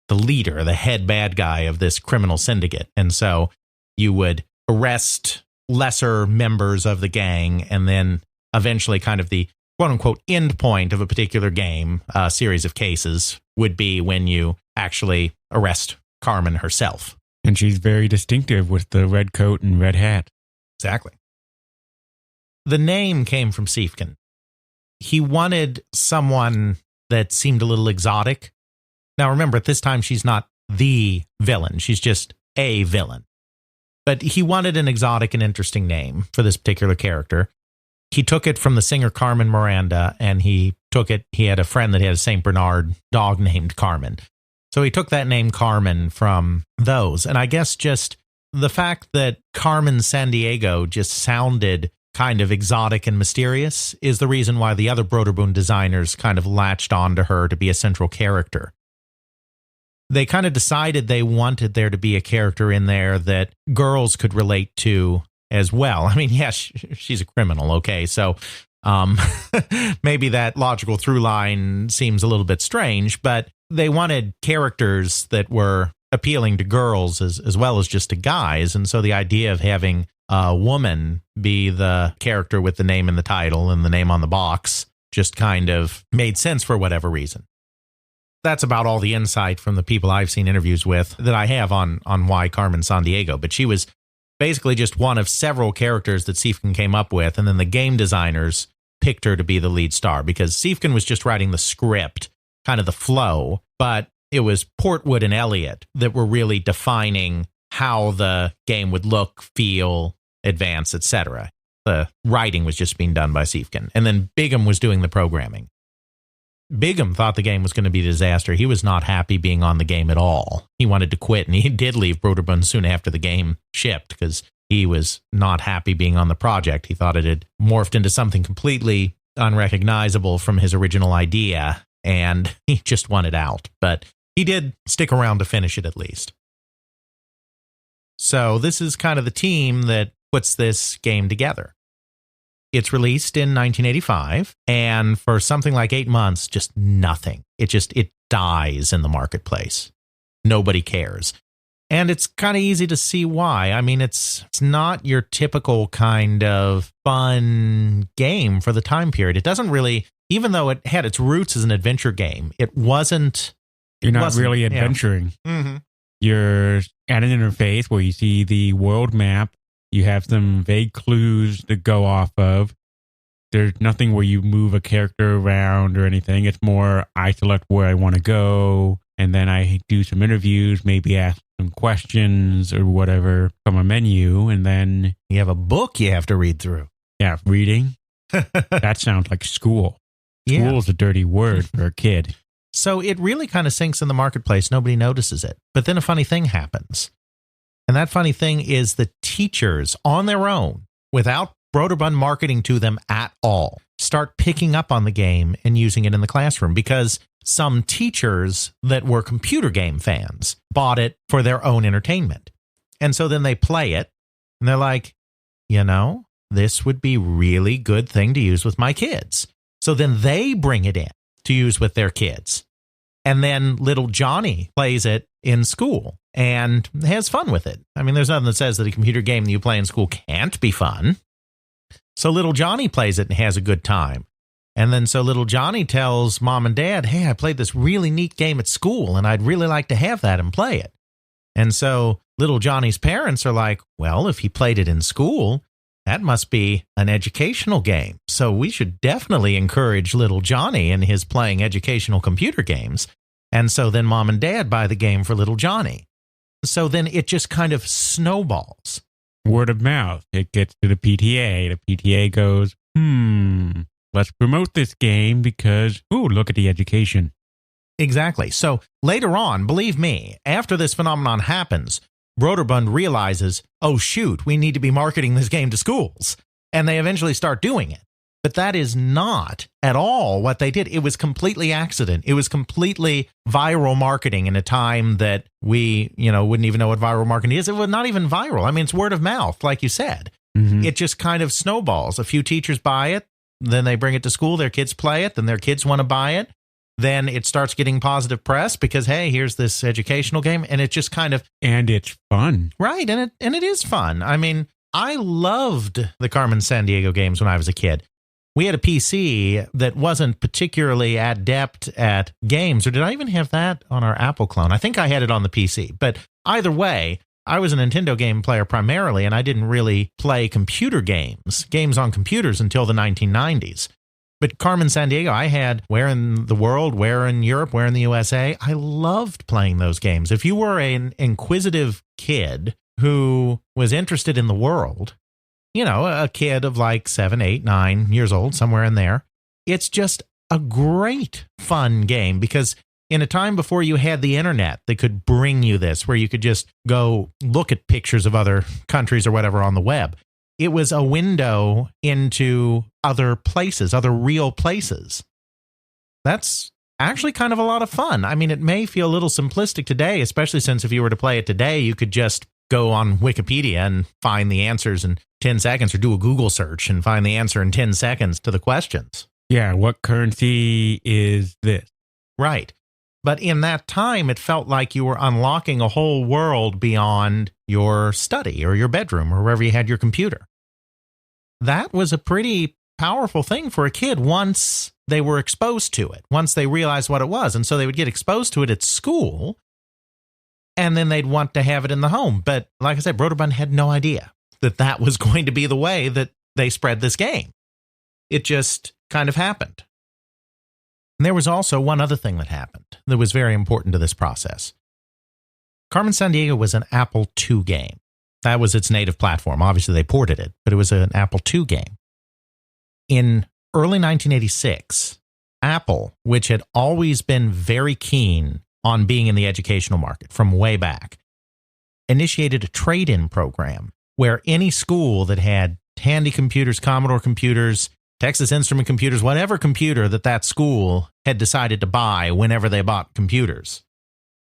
Speaker 4: the leader, the head bad guy of this criminal syndicate. And so you would arrest lesser members of the gang, and then eventually kind of the quote unquote end point of a particular game, a series of cases, would be when you actually arrest Carmen herself.
Speaker 1: And she's very distinctive with the red coat and red hat.
Speaker 4: Exactly. The name came from Siefken. He wanted someone that seemed a little exotic. Now, remember, at this time, she's not the villain. She's just a villain. But he wanted an exotic and interesting name for this particular character. He took it from the singer Carmen Miranda, and he had a friend that had a St. Bernard dog named Carmen. So he took that name Carmen from those. And I guess just the fact that Carmen Sandiego just sounded kind of exotic and mysterious is the reason why the other Broderbund designers kind of latched onto her to be a central character. They kind of decided they wanted there to be a character in there that girls could relate to as well. I mean, yeah, she's a criminal, okay? So maybe that logical through line seems a little bit strange, but they wanted characters that were appealing to girls as well as just to guys. And so the idea of having a woman be the character with the name in the title and the name on the box just kind of made sense for whatever reason. That's about all the insight from the people I've seen interviews with that I have on why Carmen Sandiego. But she was basically just one of several characters that Siefken came up with, and then the game designers picked her to be the lead star because Siefken was just writing the script, kind of the flow, but it was Portwood and Elliott that were really defining how the game would look, feel, advance, etc. The writing was just being done by Siefken, and then Bigham was doing the programming. Bigham thought the game was going to be a disaster. He was not happy being on the game at all. He wanted to quit, and he did leave Broderbund soon after the game shipped because he was not happy being on the project. He thought it had morphed into something completely unrecognizable from his original idea, and he just wanted out. But he did stick around to finish it at least. So this is kind of the team that puts this game together. It's released in 1985, and for something like 8 months, just nothing. It dies in the marketplace. Nobody cares. And it's kind of easy to see why. I mean, it's not your typical kind of fun game for the time period. It doesn't really, even though it had its roots as an adventure game, it wasn't.
Speaker 1: You're not really adventuring.
Speaker 4: Yeah. Mm-hmm.
Speaker 1: You're at an interface where you see the world map. You have some vague clues to go off of. There's nothing where you move a character around or anything. It's more, I select where I want to go, and then I do some interviews, maybe ask some questions or whatever from a menu, and then
Speaker 4: you have a book you have to read through.
Speaker 1: Yeah, reading. That sounds like school.
Speaker 4: Yeah.
Speaker 1: School is a dirty word for a kid.
Speaker 4: So it really kind of sinks in the marketplace. Nobody notices it. But then a funny thing happens. And that funny thing is the teachers on their own, without Broderbund marketing to them at all, start picking up on the game and using it in the classroom because some teachers that were computer game fans bought it for their own entertainment. And so then they play it and they're like, this would be really good thing to use with my kids. So then they bring it in to use with their kids. And then little Johnny plays it in school and has fun with it. I mean, there's nothing that says that a computer game that you play in school can't be fun. So little Johnny plays it and has a good time. And then so little Johnny tells mom and dad, hey, I played this really neat game at school and I'd really like to have that and play it. And so little Johnny's parents are like, well, if he played it in school, that must be an educational game. So we should definitely encourage little Johnny in his playing educational computer games. And so then mom and dad buy the game for little Johnny. So then it just kind of snowballs.
Speaker 1: Word of mouth. It gets to the PTA. The PTA goes, let's promote this game because, look at the education.
Speaker 4: Exactly. So later on, believe me, after this phenomenon happens, Broderbund realizes, oh, shoot, we need to be marketing this game to schools. And they eventually start doing it. But that is not at all what they did. It was completely accident. It was completely viral marketing in a time that we, wouldn't even know what viral marketing is. It was not even viral. I mean, it's word of mouth, like you said.
Speaker 1: Mm-hmm.
Speaker 4: It just kind of snowballs. A few teachers buy it. Then they bring it to school. Their kids play it. Then their kids want to buy it. Then it starts getting positive press because, hey, here's this educational game. And it just kind of...
Speaker 1: And it's fun.
Speaker 4: Right. And it is fun. I mean, I loved the Carmen Sandiego games when I was a kid. We had a PC that wasn't particularly adept at games. Or did I even have that on our Apple clone? I think I had it on the PC. But either way, I was a Nintendo game player primarily, and I didn't really play computer games on computers until the 1990s. But Carmen Sandiego, I had Where in the World, Where in Europe, Where in the USA. I loved playing those games. If you were an inquisitive kid who was interested in the world, a kid of like 7, 8, 9 years old, somewhere in there, it's just a great fun game because in a time before you had the internet that could bring you this, where you could just go look at pictures of other countries or whatever on the web, it was a window into other places, other real places. That's actually kind of a lot of fun. I mean, it may feel a little simplistic today, especially since if you were to play it today, you could just go on Wikipedia and find the answers in 10 seconds or do a Google search and find the answer in 10 seconds to the questions.
Speaker 1: Yeah, what currency is this?
Speaker 4: Right. But in that time, it felt like you were unlocking a whole world beyond your study or your bedroom or wherever you had your computer. That was a pretty powerful thing for a kid once they were exposed to it, once they realized what it was. And so they would get exposed to it at school, and then they'd want to have it in the home. But like I said, Broderbund had no idea that that was going to be the way that they spread this game. It just kind of happened. And there was also one other thing that happened that was very important to this process. Carmen Sandiego was an Apple II game. That was its native platform. Obviously, they ported it, but it was an Apple II game. In early 1986, Apple, which had always been very keen on being in the educational market from way back, initiated a trade-in program where any school that had Tandy computers, Commodore computers, Texas Instrument computers, whatever computer that school had decided to buy whenever they bought computers,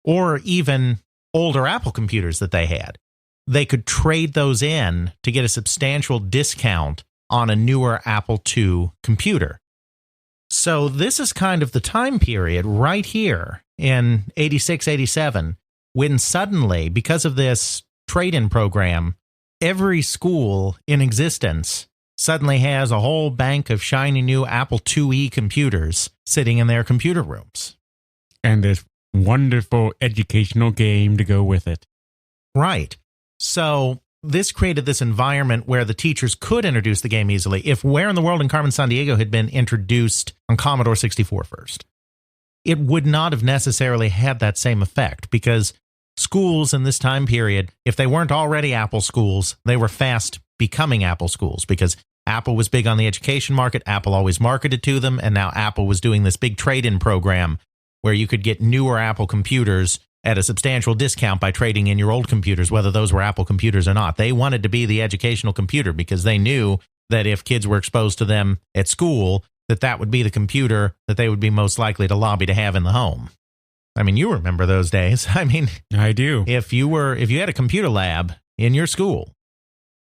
Speaker 4: or even older Apple computers that they had, they could trade those in to get a substantial discount on a newer Apple II computer. So this is kind of the time period right here in 86, 87, when suddenly, because of this trade-in program, every school in existence suddenly has a whole bank of shiny new Apple IIe computers sitting in their computer rooms.
Speaker 1: And this wonderful educational game to go with it.
Speaker 4: Right. So this created this environment where the teachers could introduce the game easily. If Where in the World and Carmen Sandiego had been introduced on Commodore 64 first, it would not have necessarily had that same effect because schools in this time period, if they weren't already Apple schools, they were fast becoming Apple schools because Apple was big on the education market. Apple always marketed to them. And now Apple was doing this big trade-in program where you could get newer Apple computers at a substantial discount by trading in your old computers, whether those were Apple computers or not. They wanted to be the educational computer because they knew that if kids were exposed to them at school, that would be the computer that they would be most likely to lobby to have in the home. I mean, you remember those days. I mean,
Speaker 1: I do.
Speaker 4: If you had a computer lab in your school,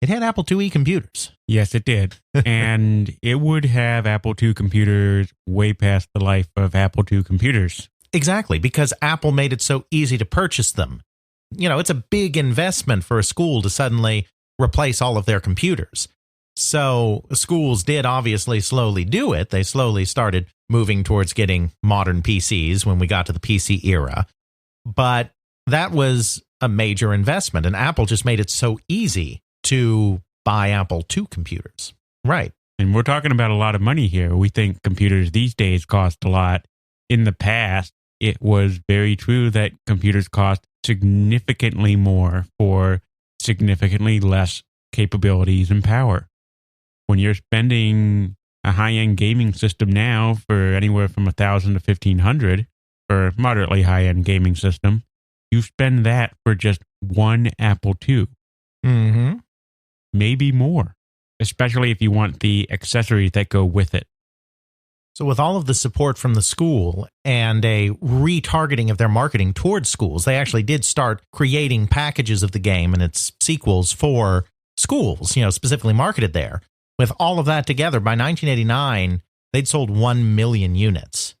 Speaker 4: it had Apple IIe computers.
Speaker 1: Yes, it did. And it would have Apple II computers way past the life of Apple II computers.
Speaker 4: Exactly, because Apple made it so easy to purchase them. It's a big investment for a school to suddenly replace all of their computers. So schools did obviously slowly do it. They slowly started moving towards getting modern PCs when we got to the PC era. But that was a major investment, and Apple just made it so easy to buy Apple II computers. Right.
Speaker 1: And we're talking about a lot of money here. We think computers these days cost a lot. In the past, it was very true that computers cost significantly more for significantly less capabilities and power. When you're spending a high-end gaming system now for anywhere from $1,000 to $1,500 for a moderately high-end gaming system, you spend that for just one Apple II.
Speaker 4: Mm-hmm.
Speaker 1: Maybe more, especially if you want the accessories that go with it.
Speaker 4: So with all of the support from the school and a retargeting of their marketing towards schools, they actually did start creating packages of the game and its sequels for schools, specifically marketed there. With all of that together, by 1989, they'd sold 1 million units.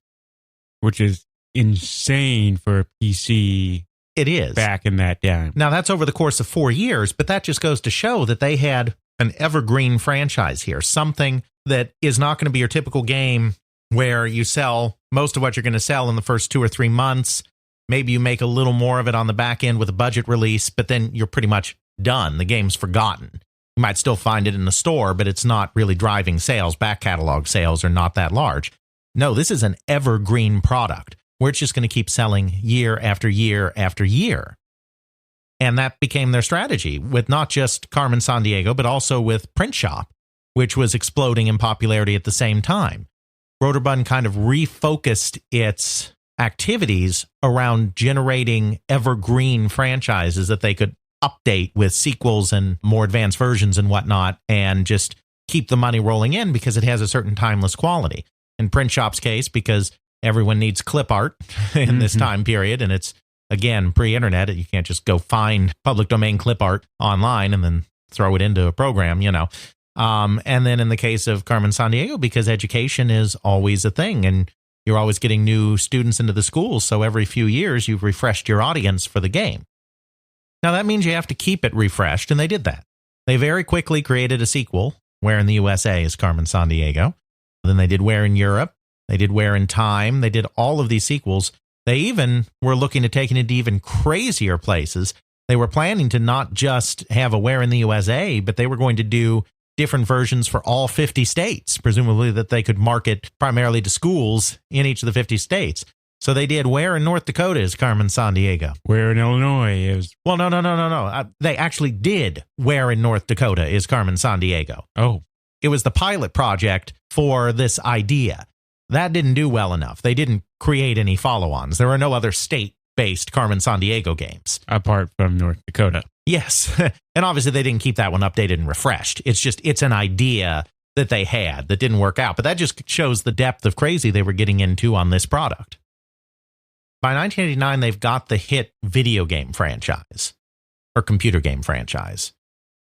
Speaker 1: Which is insane for a PC.
Speaker 4: It is.
Speaker 1: Back in that time.
Speaker 4: Now, that's over the course of 4 years, but that just goes to show that they had an evergreen franchise here, something that is not going to be your typical game where you sell most of what you're going to sell in the first 2 or 3 months. Maybe you make a little more of it on the back end with a budget release, but then you're pretty much done. The game's forgotten. You might still find it in the store, but it's not really driving sales. Back catalog sales are not that large. No, this is an evergreen product where it's just going to keep selling year after year after year. And that became their strategy with not just Carmen Sandiego, but also with Print Shop, which was exploding in popularity at the same time. Broderbund kind of refocused its activities around generating evergreen franchises that they could update with sequels and more advanced versions and whatnot, and just keep the money rolling in because it has a certain timeless quality. In Print Shop's case, because everyone needs clip art in this time period, and it's, again, pre-internet. You can't just go find public domain clip art online and then throw it into a program, And then in the case of Carmen Sandiego, because education is always a thing, and you're always getting new students into the schools, so every few years you've refreshed your audience for the game. Now, that means you have to keep it refreshed, and they did that. They very quickly created a sequel, Where in the USA is Carmen Sandiego. Then they did Where in Europe. They did Where in Time. They did all of these sequels. They even were looking to take it into even crazier places. They were planning to not just have a Where in the USA, but they were going to do different versions for all 50 states, presumably that they could market primarily to schools in each of the 50 states. So they did Where in North Dakota is Carmen Sandiego.
Speaker 1: Where in Illinois is...
Speaker 4: Well, no. They actually did Where in North Dakota is Carmen Sandiego.
Speaker 1: Oh.
Speaker 4: It was the pilot project for this idea. That didn't do well enough. They didn't create any follow-ons. There are no other state-based Carmen Sandiego games.
Speaker 1: Apart from North Dakota.
Speaker 4: Yes. And obviously they didn't keep that one updated and refreshed. It's an idea that they had that didn't work out. But that just shows the depth of crazy they were getting into on this product. By 1989, they've got the hit video game franchise or computer game franchise.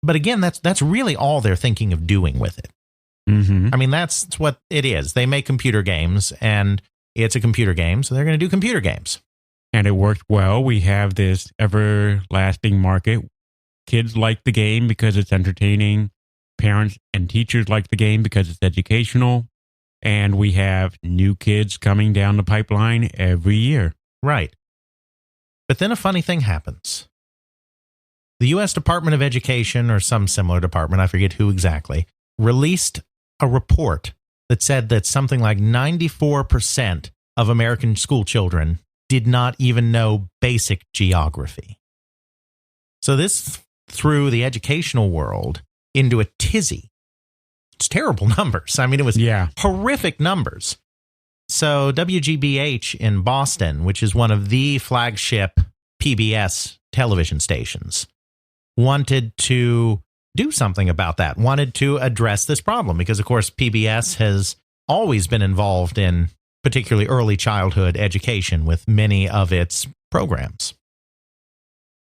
Speaker 4: But again, that's really all they're thinking of doing with it.
Speaker 1: Mm-hmm.
Speaker 4: I mean, that's what it is. They make computer games, and it's a computer game, so they're going to do computer games.
Speaker 1: And it worked well. We have this everlasting market. Kids like the game because it's entertaining. Parents and teachers like the game because it's educational. And we have new kids coming down the pipeline every year.
Speaker 4: Right. But then a funny thing happens. The U.S. Department of Education, or some similar department, I forget who exactly, released a report that said that something like 94% of American school children did not even know basic geography. So this threw the educational world into a tizzy. It's terrible numbers. I mean, it was horrific numbers. So WGBH in Boston, which is one of the flagship PBS television stations, wanted to do something about that, wanted to address this problem because, of course, PBS has always been involved in particularly early childhood education with many of its programs,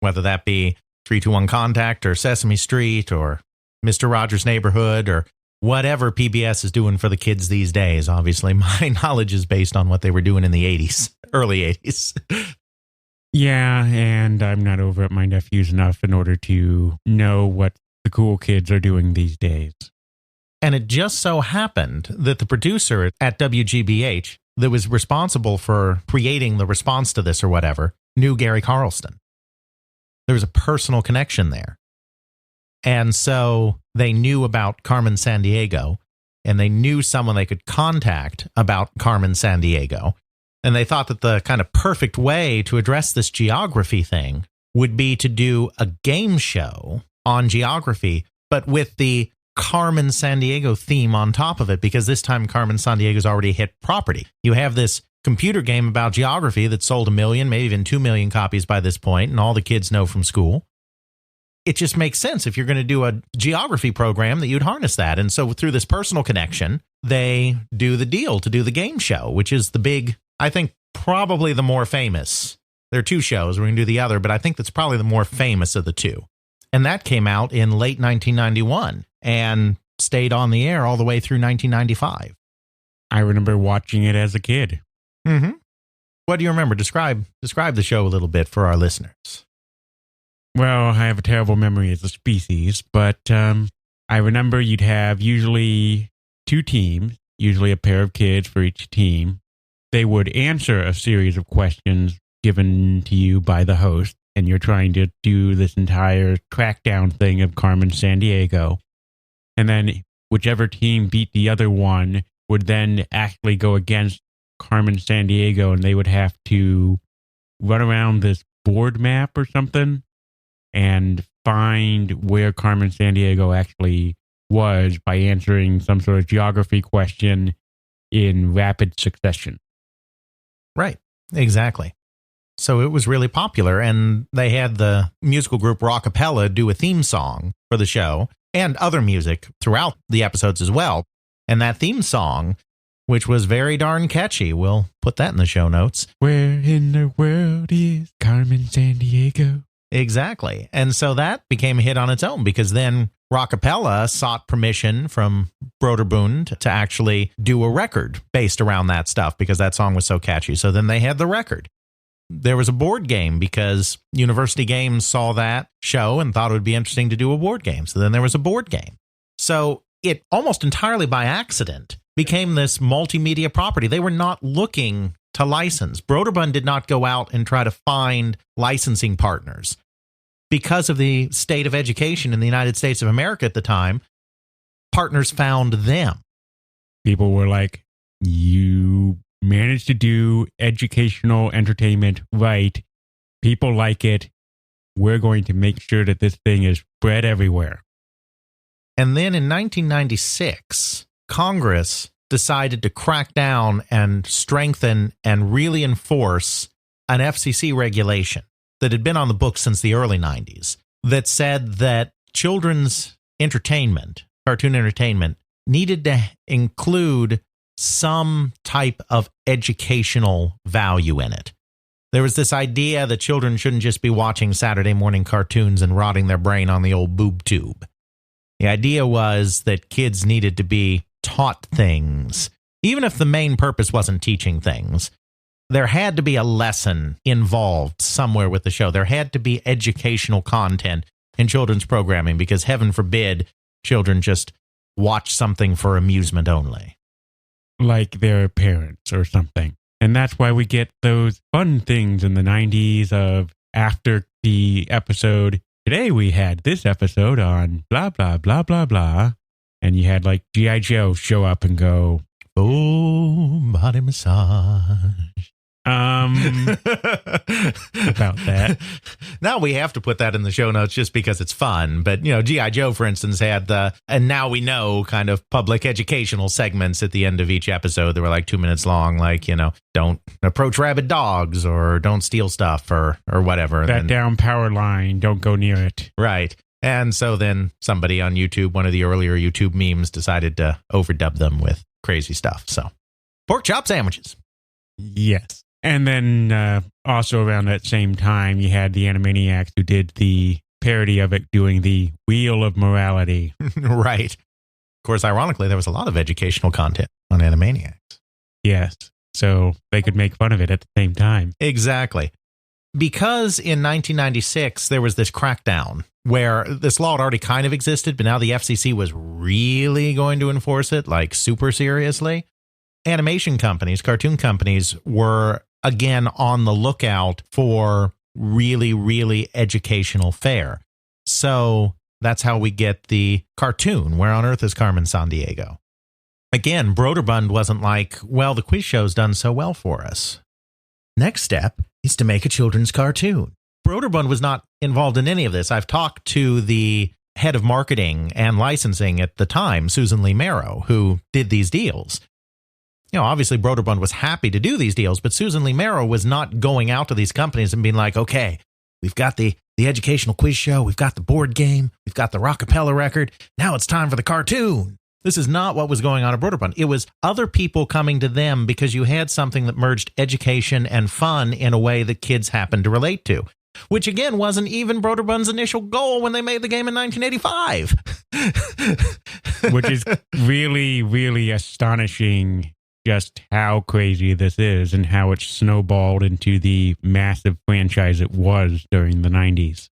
Speaker 4: whether that be 321 Contact or Sesame Street or Mr. Rogers' Neighborhood or whatever PBS is doing for the kids these days. Obviously, my knowledge is based on what they were doing in the 80s, early 80s.
Speaker 1: Yeah, and I'm not over at my nephews enough in order to know what the cool kids are doing these days.
Speaker 4: And it just so happened that the producer at WGBH that was responsible for creating the response to this or whatever knew Gary Carlston. There was a personal connection there. And so they knew about Carmen Sandiego, and they knew someone they could contact about Carmen Sandiego. And they thought that the kind of perfect way to address this geography thing would be to do a game show on geography, but with the Carmen Sandiego theme on top of it, because this time Carmen Sandiego's already hit property. You have this computer game about geography that sold 1 million, maybe even 2 million copies by this point, and all the kids know from school. It just makes sense if you're going to do a geography program that you'd harness that. And so through this personal connection, they do the deal to do the game show, which is the big, I think, probably the more famous. There are 2 shows. We're going to do the other, but I think that's probably the more famous of the 2. And that came out in late 1991 and stayed on the air all the way through 1995.
Speaker 1: I remember watching it as a kid.
Speaker 4: Mm-hmm. What do you remember? Describe the show a little bit for our listeners.
Speaker 1: Well, I have a terrible memory as a species, but I remember you'd have usually 2 teams, usually a pair of kids for each team. They would answer a series of questions given to you by the host, and you're trying to do this entire crackdown thing of Carmen Sandiego. And then whichever team beat the other one would then actually go against Carmen Sandiego, and they would have to run around this board map or something and find where Carmen Sandiego actually was by answering some sort of geography question in rapid succession.
Speaker 4: Right, exactly. So it was really popular, and they had the musical group Rockapella do a theme song for the show and other music throughout the episodes as well. And that theme song, which was very darn catchy, we'll put that in the show notes.
Speaker 1: Where in the world is Carmen Sandiego?
Speaker 4: Exactly. And so that became a hit on its own, because then Rockapella sought permission from Broderbund to actually do a record based around that stuff, because that song was so catchy. So then they had the record. There was a board game because University Games saw that show and thought it would be interesting to do a board game. So then there was a board game. So it almost entirely by accident became this multimedia property. They were not looking to license. Broderbund did not go out and try to find licensing partners. Because of the state of education in the United States of America at the time, partners found them.
Speaker 1: People were like, you managed to do educational entertainment right. People like it. We're going to make sure that this thing is spread everywhere.
Speaker 4: And then in 1996, Congress decided to crack down and strengthen and really enforce an FCC regulation that had been on the books since the early 90s that said that children's entertainment, cartoon entertainment, needed to include some type of educational value in it. There was this idea that children shouldn't just be watching Saturday morning cartoons and rotting their brain on the old boob tube. The idea was that kids needed to be taught things. Even if the main purpose wasn't teaching things, there had to be a lesson involved somewhere with the show. There had to be educational content in children's programming, because heaven forbid children just watch something for amusement only.
Speaker 1: Like their parents or something. And that's why we get those fun things in the 90s of after the episode. Today we had this episode on blah, blah, blah, blah, blah. And you had like G.I. Joe show up and go,
Speaker 4: oh, body massage.
Speaker 1: About that.
Speaker 4: Now we have to put that in the show notes just because it's fun. But, you know, G.I. Joe, for instance, had the, and now we know, kind of public educational segments at the end of each episode that were like 2 minutes long, like, you know, don't approach rabid dogs or don't steal stuff or whatever.
Speaker 1: That down power line, don't go near it.
Speaker 4: Right. And so then somebody on YouTube, one of the earlier YouTube memes, decided to overdub them with crazy stuff. So pork chop sandwiches.
Speaker 1: Yes. And then also around that same time, you had the Animaniacs who did the parody of it, doing the Wheel of Morality.
Speaker 4: Right. Of course, ironically, there was a lot of educational content on Animaniacs.
Speaker 1: Yes. So they could make fun of it at the same time.
Speaker 4: Exactly. Because in 1996, there was this crackdown where this law had already kind of existed, but now the FCC was really going to enforce it, like super seriously. Animation companies, cartoon companies were again on the lookout for really, really educational fare. So that's how we get the cartoon, Where on Earth is Carmen Sandiego? Again, Broderbund wasn't like, well, the quiz show's done so well for us. Next step is to make a children's cartoon. Broderbund was not involved in any of this. I've talked to the head of marketing and licensing at the time, Susan Lee Marrow, who did these deals. Obviously Broderbund was happy to do these deals, but Susan Lee Marrow was not going out to these companies and being like, okay, we've got the educational quiz show, we've got the board game, we've got the rockapella record, now it's time for the cartoon. This is not what was going on at Broderbund. It was other people coming to them because you had something that merged education and fun in a way that kids happened to relate to, which again wasn't even Broderbund's initial goal when they made the game in 1985.
Speaker 1: Which is really, really astonishing, just how crazy this is and how it snowballed into the massive franchise it was during the 90s.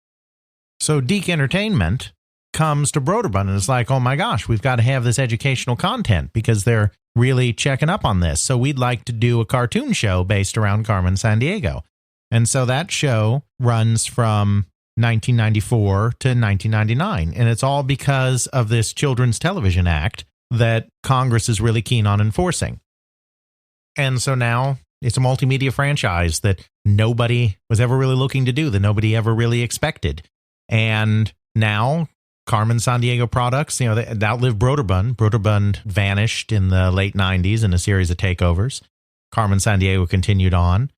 Speaker 4: So Deke Entertainment comes to Broderbund and is like, oh my gosh, we've got to have this educational content because they're really checking up on this. So we'd like to do a cartoon show based around Carmen Sandiego. And so that show runs from 1994 to 1999. And it's all because of this Children's Television Act that Congress is really keen on enforcing. And so now it's a multimedia franchise that nobody was ever really looking to do, that nobody ever really expected. And now Carmen Sandiego products, they outlived Broderbund. Broderbund vanished in the late 90s in a series of takeovers. Carmen Sandiego continued on.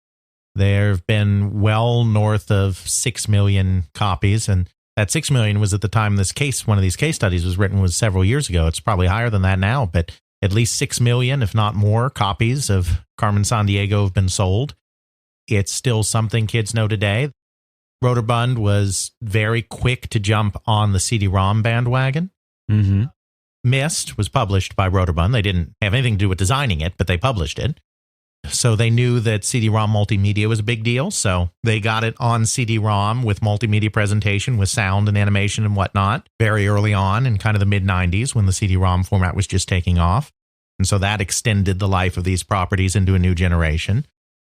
Speaker 4: There have been well north of 6 million copies, and that 6 million was at the time one of these case studies was written was several years ago. It's probably higher than that now, but at least 6 million, if not more, copies of Carmen Sandiego have been sold. It's still something kids know today. Broderbund was very quick to jump on the CD-ROM bandwagon.
Speaker 1: Mm-hmm.
Speaker 4: Myst was published by Broderbund. They didn't have anything to do with designing it, but they published it. So they knew that CD-ROM multimedia was a big deal. So they got it on CD-ROM with multimedia presentation, with sound and animation and whatnot, very early on in kind of the mid-90s when the CD-ROM format was just taking off. And so that extended the life of these properties into a new generation.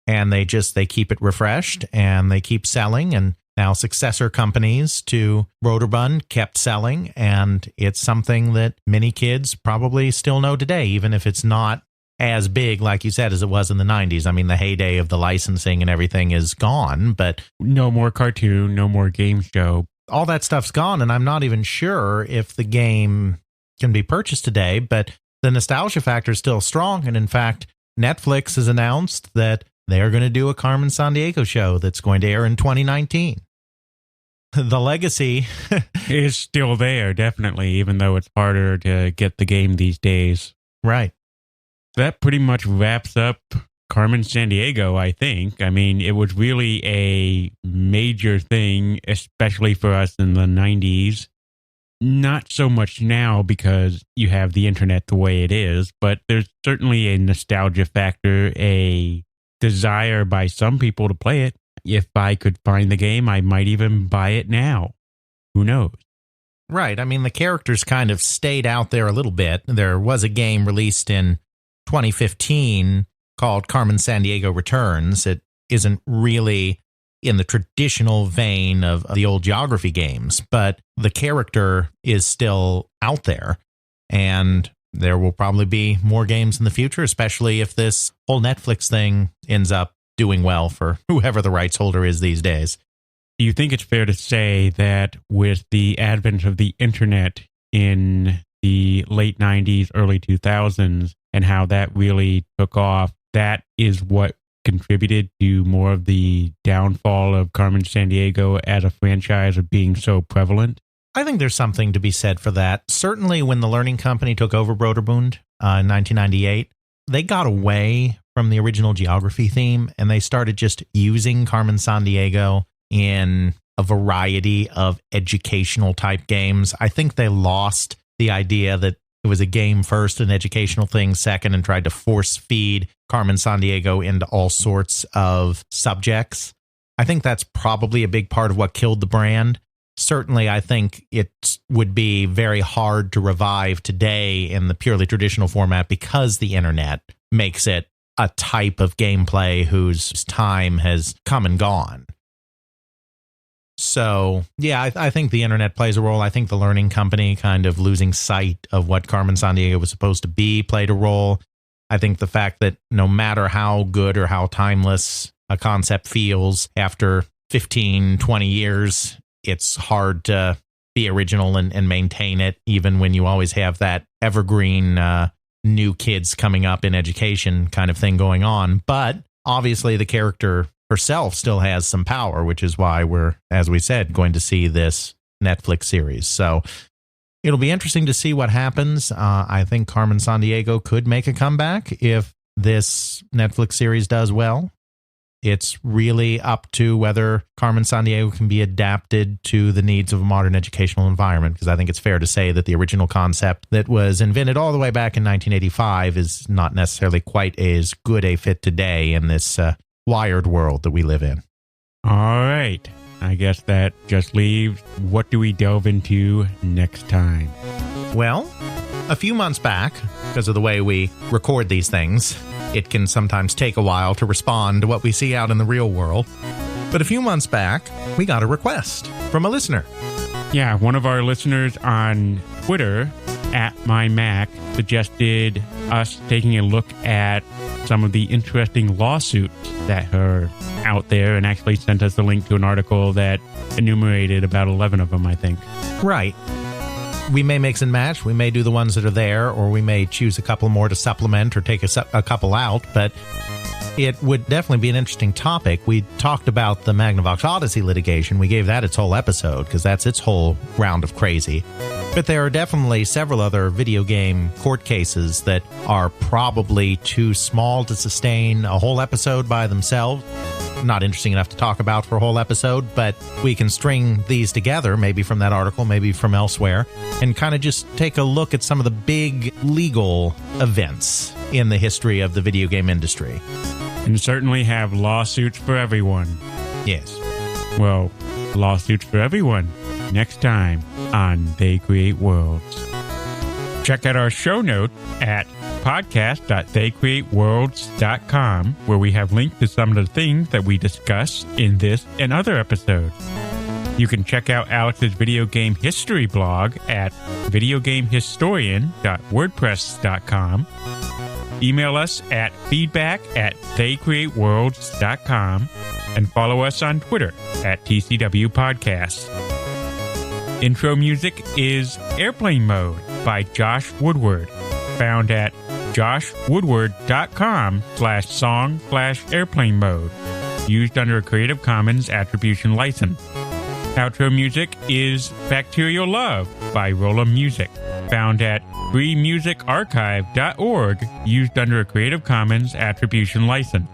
Speaker 4: And they keep it refreshed and they keep selling. And now successor companies to Broderbund kept selling. And it's something that many kids probably still know today, even if it's not as big, like you said, as it was in the 90s. I mean, the heyday of the licensing and everything is gone, but
Speaker 1: no more cartoon, no more game show.
Speaker 4: All that stuff's gone. And I'm not even sure if the game can be purchased today, but the nostalgia factor is still strong. And in fact, Netflix has announced that they are going to do a Carmen Sandiego show that's going to air in 2019. The legacy
Speaker 1: is still there, definitely, even though it's harder to get the game these days.
Speaker 4: Right.
Speaker 1: That pretty much wraps up Carmen Sandiego, I think. I mean, it was really a major thing, especially for us in the 90s. Not so much now because you have the internet the way it is, but there's certainly a nostalgia factor, a desire by some people to play it. If I could find the game, I might even buy it now. Who knows?
Speaker 4: Right. I mean, the characters kind of stayed out there a little bit. There was a game released in 2015 called Carmen Sandiego Returns. It isn't really in the traditional vein of the old geography games, but the character is still out there. And there will probably be more games in the future, especially if this whole Netflix thing ends up doing well for whoever the rights holder is these days.
Speaker 1: Do you think it's fair to say that with the advent of the internet in the late 90s, early 2000s, and how that really took off, that is what contributed to more of the downfall of Carmen Sandiego as a franchise of being so prevalent?
Speaker 4: I think there's something to be said for that. Certainly when the Learning Company took over Broderbund in 1998, they got away from the original geography theme and they started just using Carmen Sandiego in a variety of educational type games. I think they lost the idea that it was a game first, an educational thing second, and tried to force feed Carmen Sandiego into all sorts of subjects. I think that's probably a big part of what killed the brand. Certainly, I think it would be very hard to revive today in the purely traditional format because the internet makes it a type of gameplay whose time has come and gone. So, yeah, I think the internet plays a role. I think the learning company kind of losing sight of what Carmen Sandiego was supposed to be played a role. I think the fact that no matter how good or how timeless a concept feels after 15, 20 years, it's hard to be original and maintain it, even when you always have that evergreen new kids coming up in education kind of thing going on. But obviously the character herself still has some power, which is why we're, as we said, going to see this Netflix series. So it'll be interesting to see what happens. I think Carmen Sandiego could make a comeback if this Netflix series does well. It's really up to whether Carmen Sandiego can be adapted to the needs of a modern educational environment, because I think it's fair to say that the original concept that was invented all the way back in 1985 is not necessarily quite as good a fit today in this wired world that we live in.
Speaker 1: All right. I guess that just leaves what do we delve into next time?
Speaker 4: Well, a few months back, because of the way we record these things, it can sometimes take a while to respond to what we see out in the real world. But a few months back, we got a request from a listener.
Speaker 1: Yeah, one of our listeners on Twitter, @mymac, suggested us taking a look at some of the interesting lawsuits that are out there, and actually sent us a link to an article that enumerated about 11 of them, I think.
Speaker 4: Right. We may mix and match. We may do the ones that are there, or we may choose a couple more to supplement or take a couple out, but it would definitely be an interesting topic. We talked about the Magnavox Odyssey litigation. We gave that its whole episode because that's its whole round of crazy. But there are definitely several other video game court cases that are probably too small to sustain a whole episode by themselves. Not interesting enough to talk about for a whole episode, but we can string these together, maybe from that article, maybe from elsewhere, and kind of just take a look at some of the big legal events in the history of the video game industry.
Speaker 1: And certainly have lawsuits for everyone.
Speaker 4: Yes.
Speaker 1: Well, lawsuits for everyone next time on They Create Worlds. Check out our show notes at podcast.theycreateworlds.com, where we have links to some of the things that we discuss in this and other episodes. You can check out Alex's video game history blog at videogamehistorian.wordpress.com. Email us at feedback@theycreateworlds.com and follow us on Twitter at TCW Podcast. Intro music is Airplane Mode by Josh Woodward, found at joshwoodward.com/song/airplane mode, used under a Creative Commons Attribution License. Outro music is Bacterial Love by Rolla Music, found at freemusicarchive.org, used under a Creative Commons Attribution License.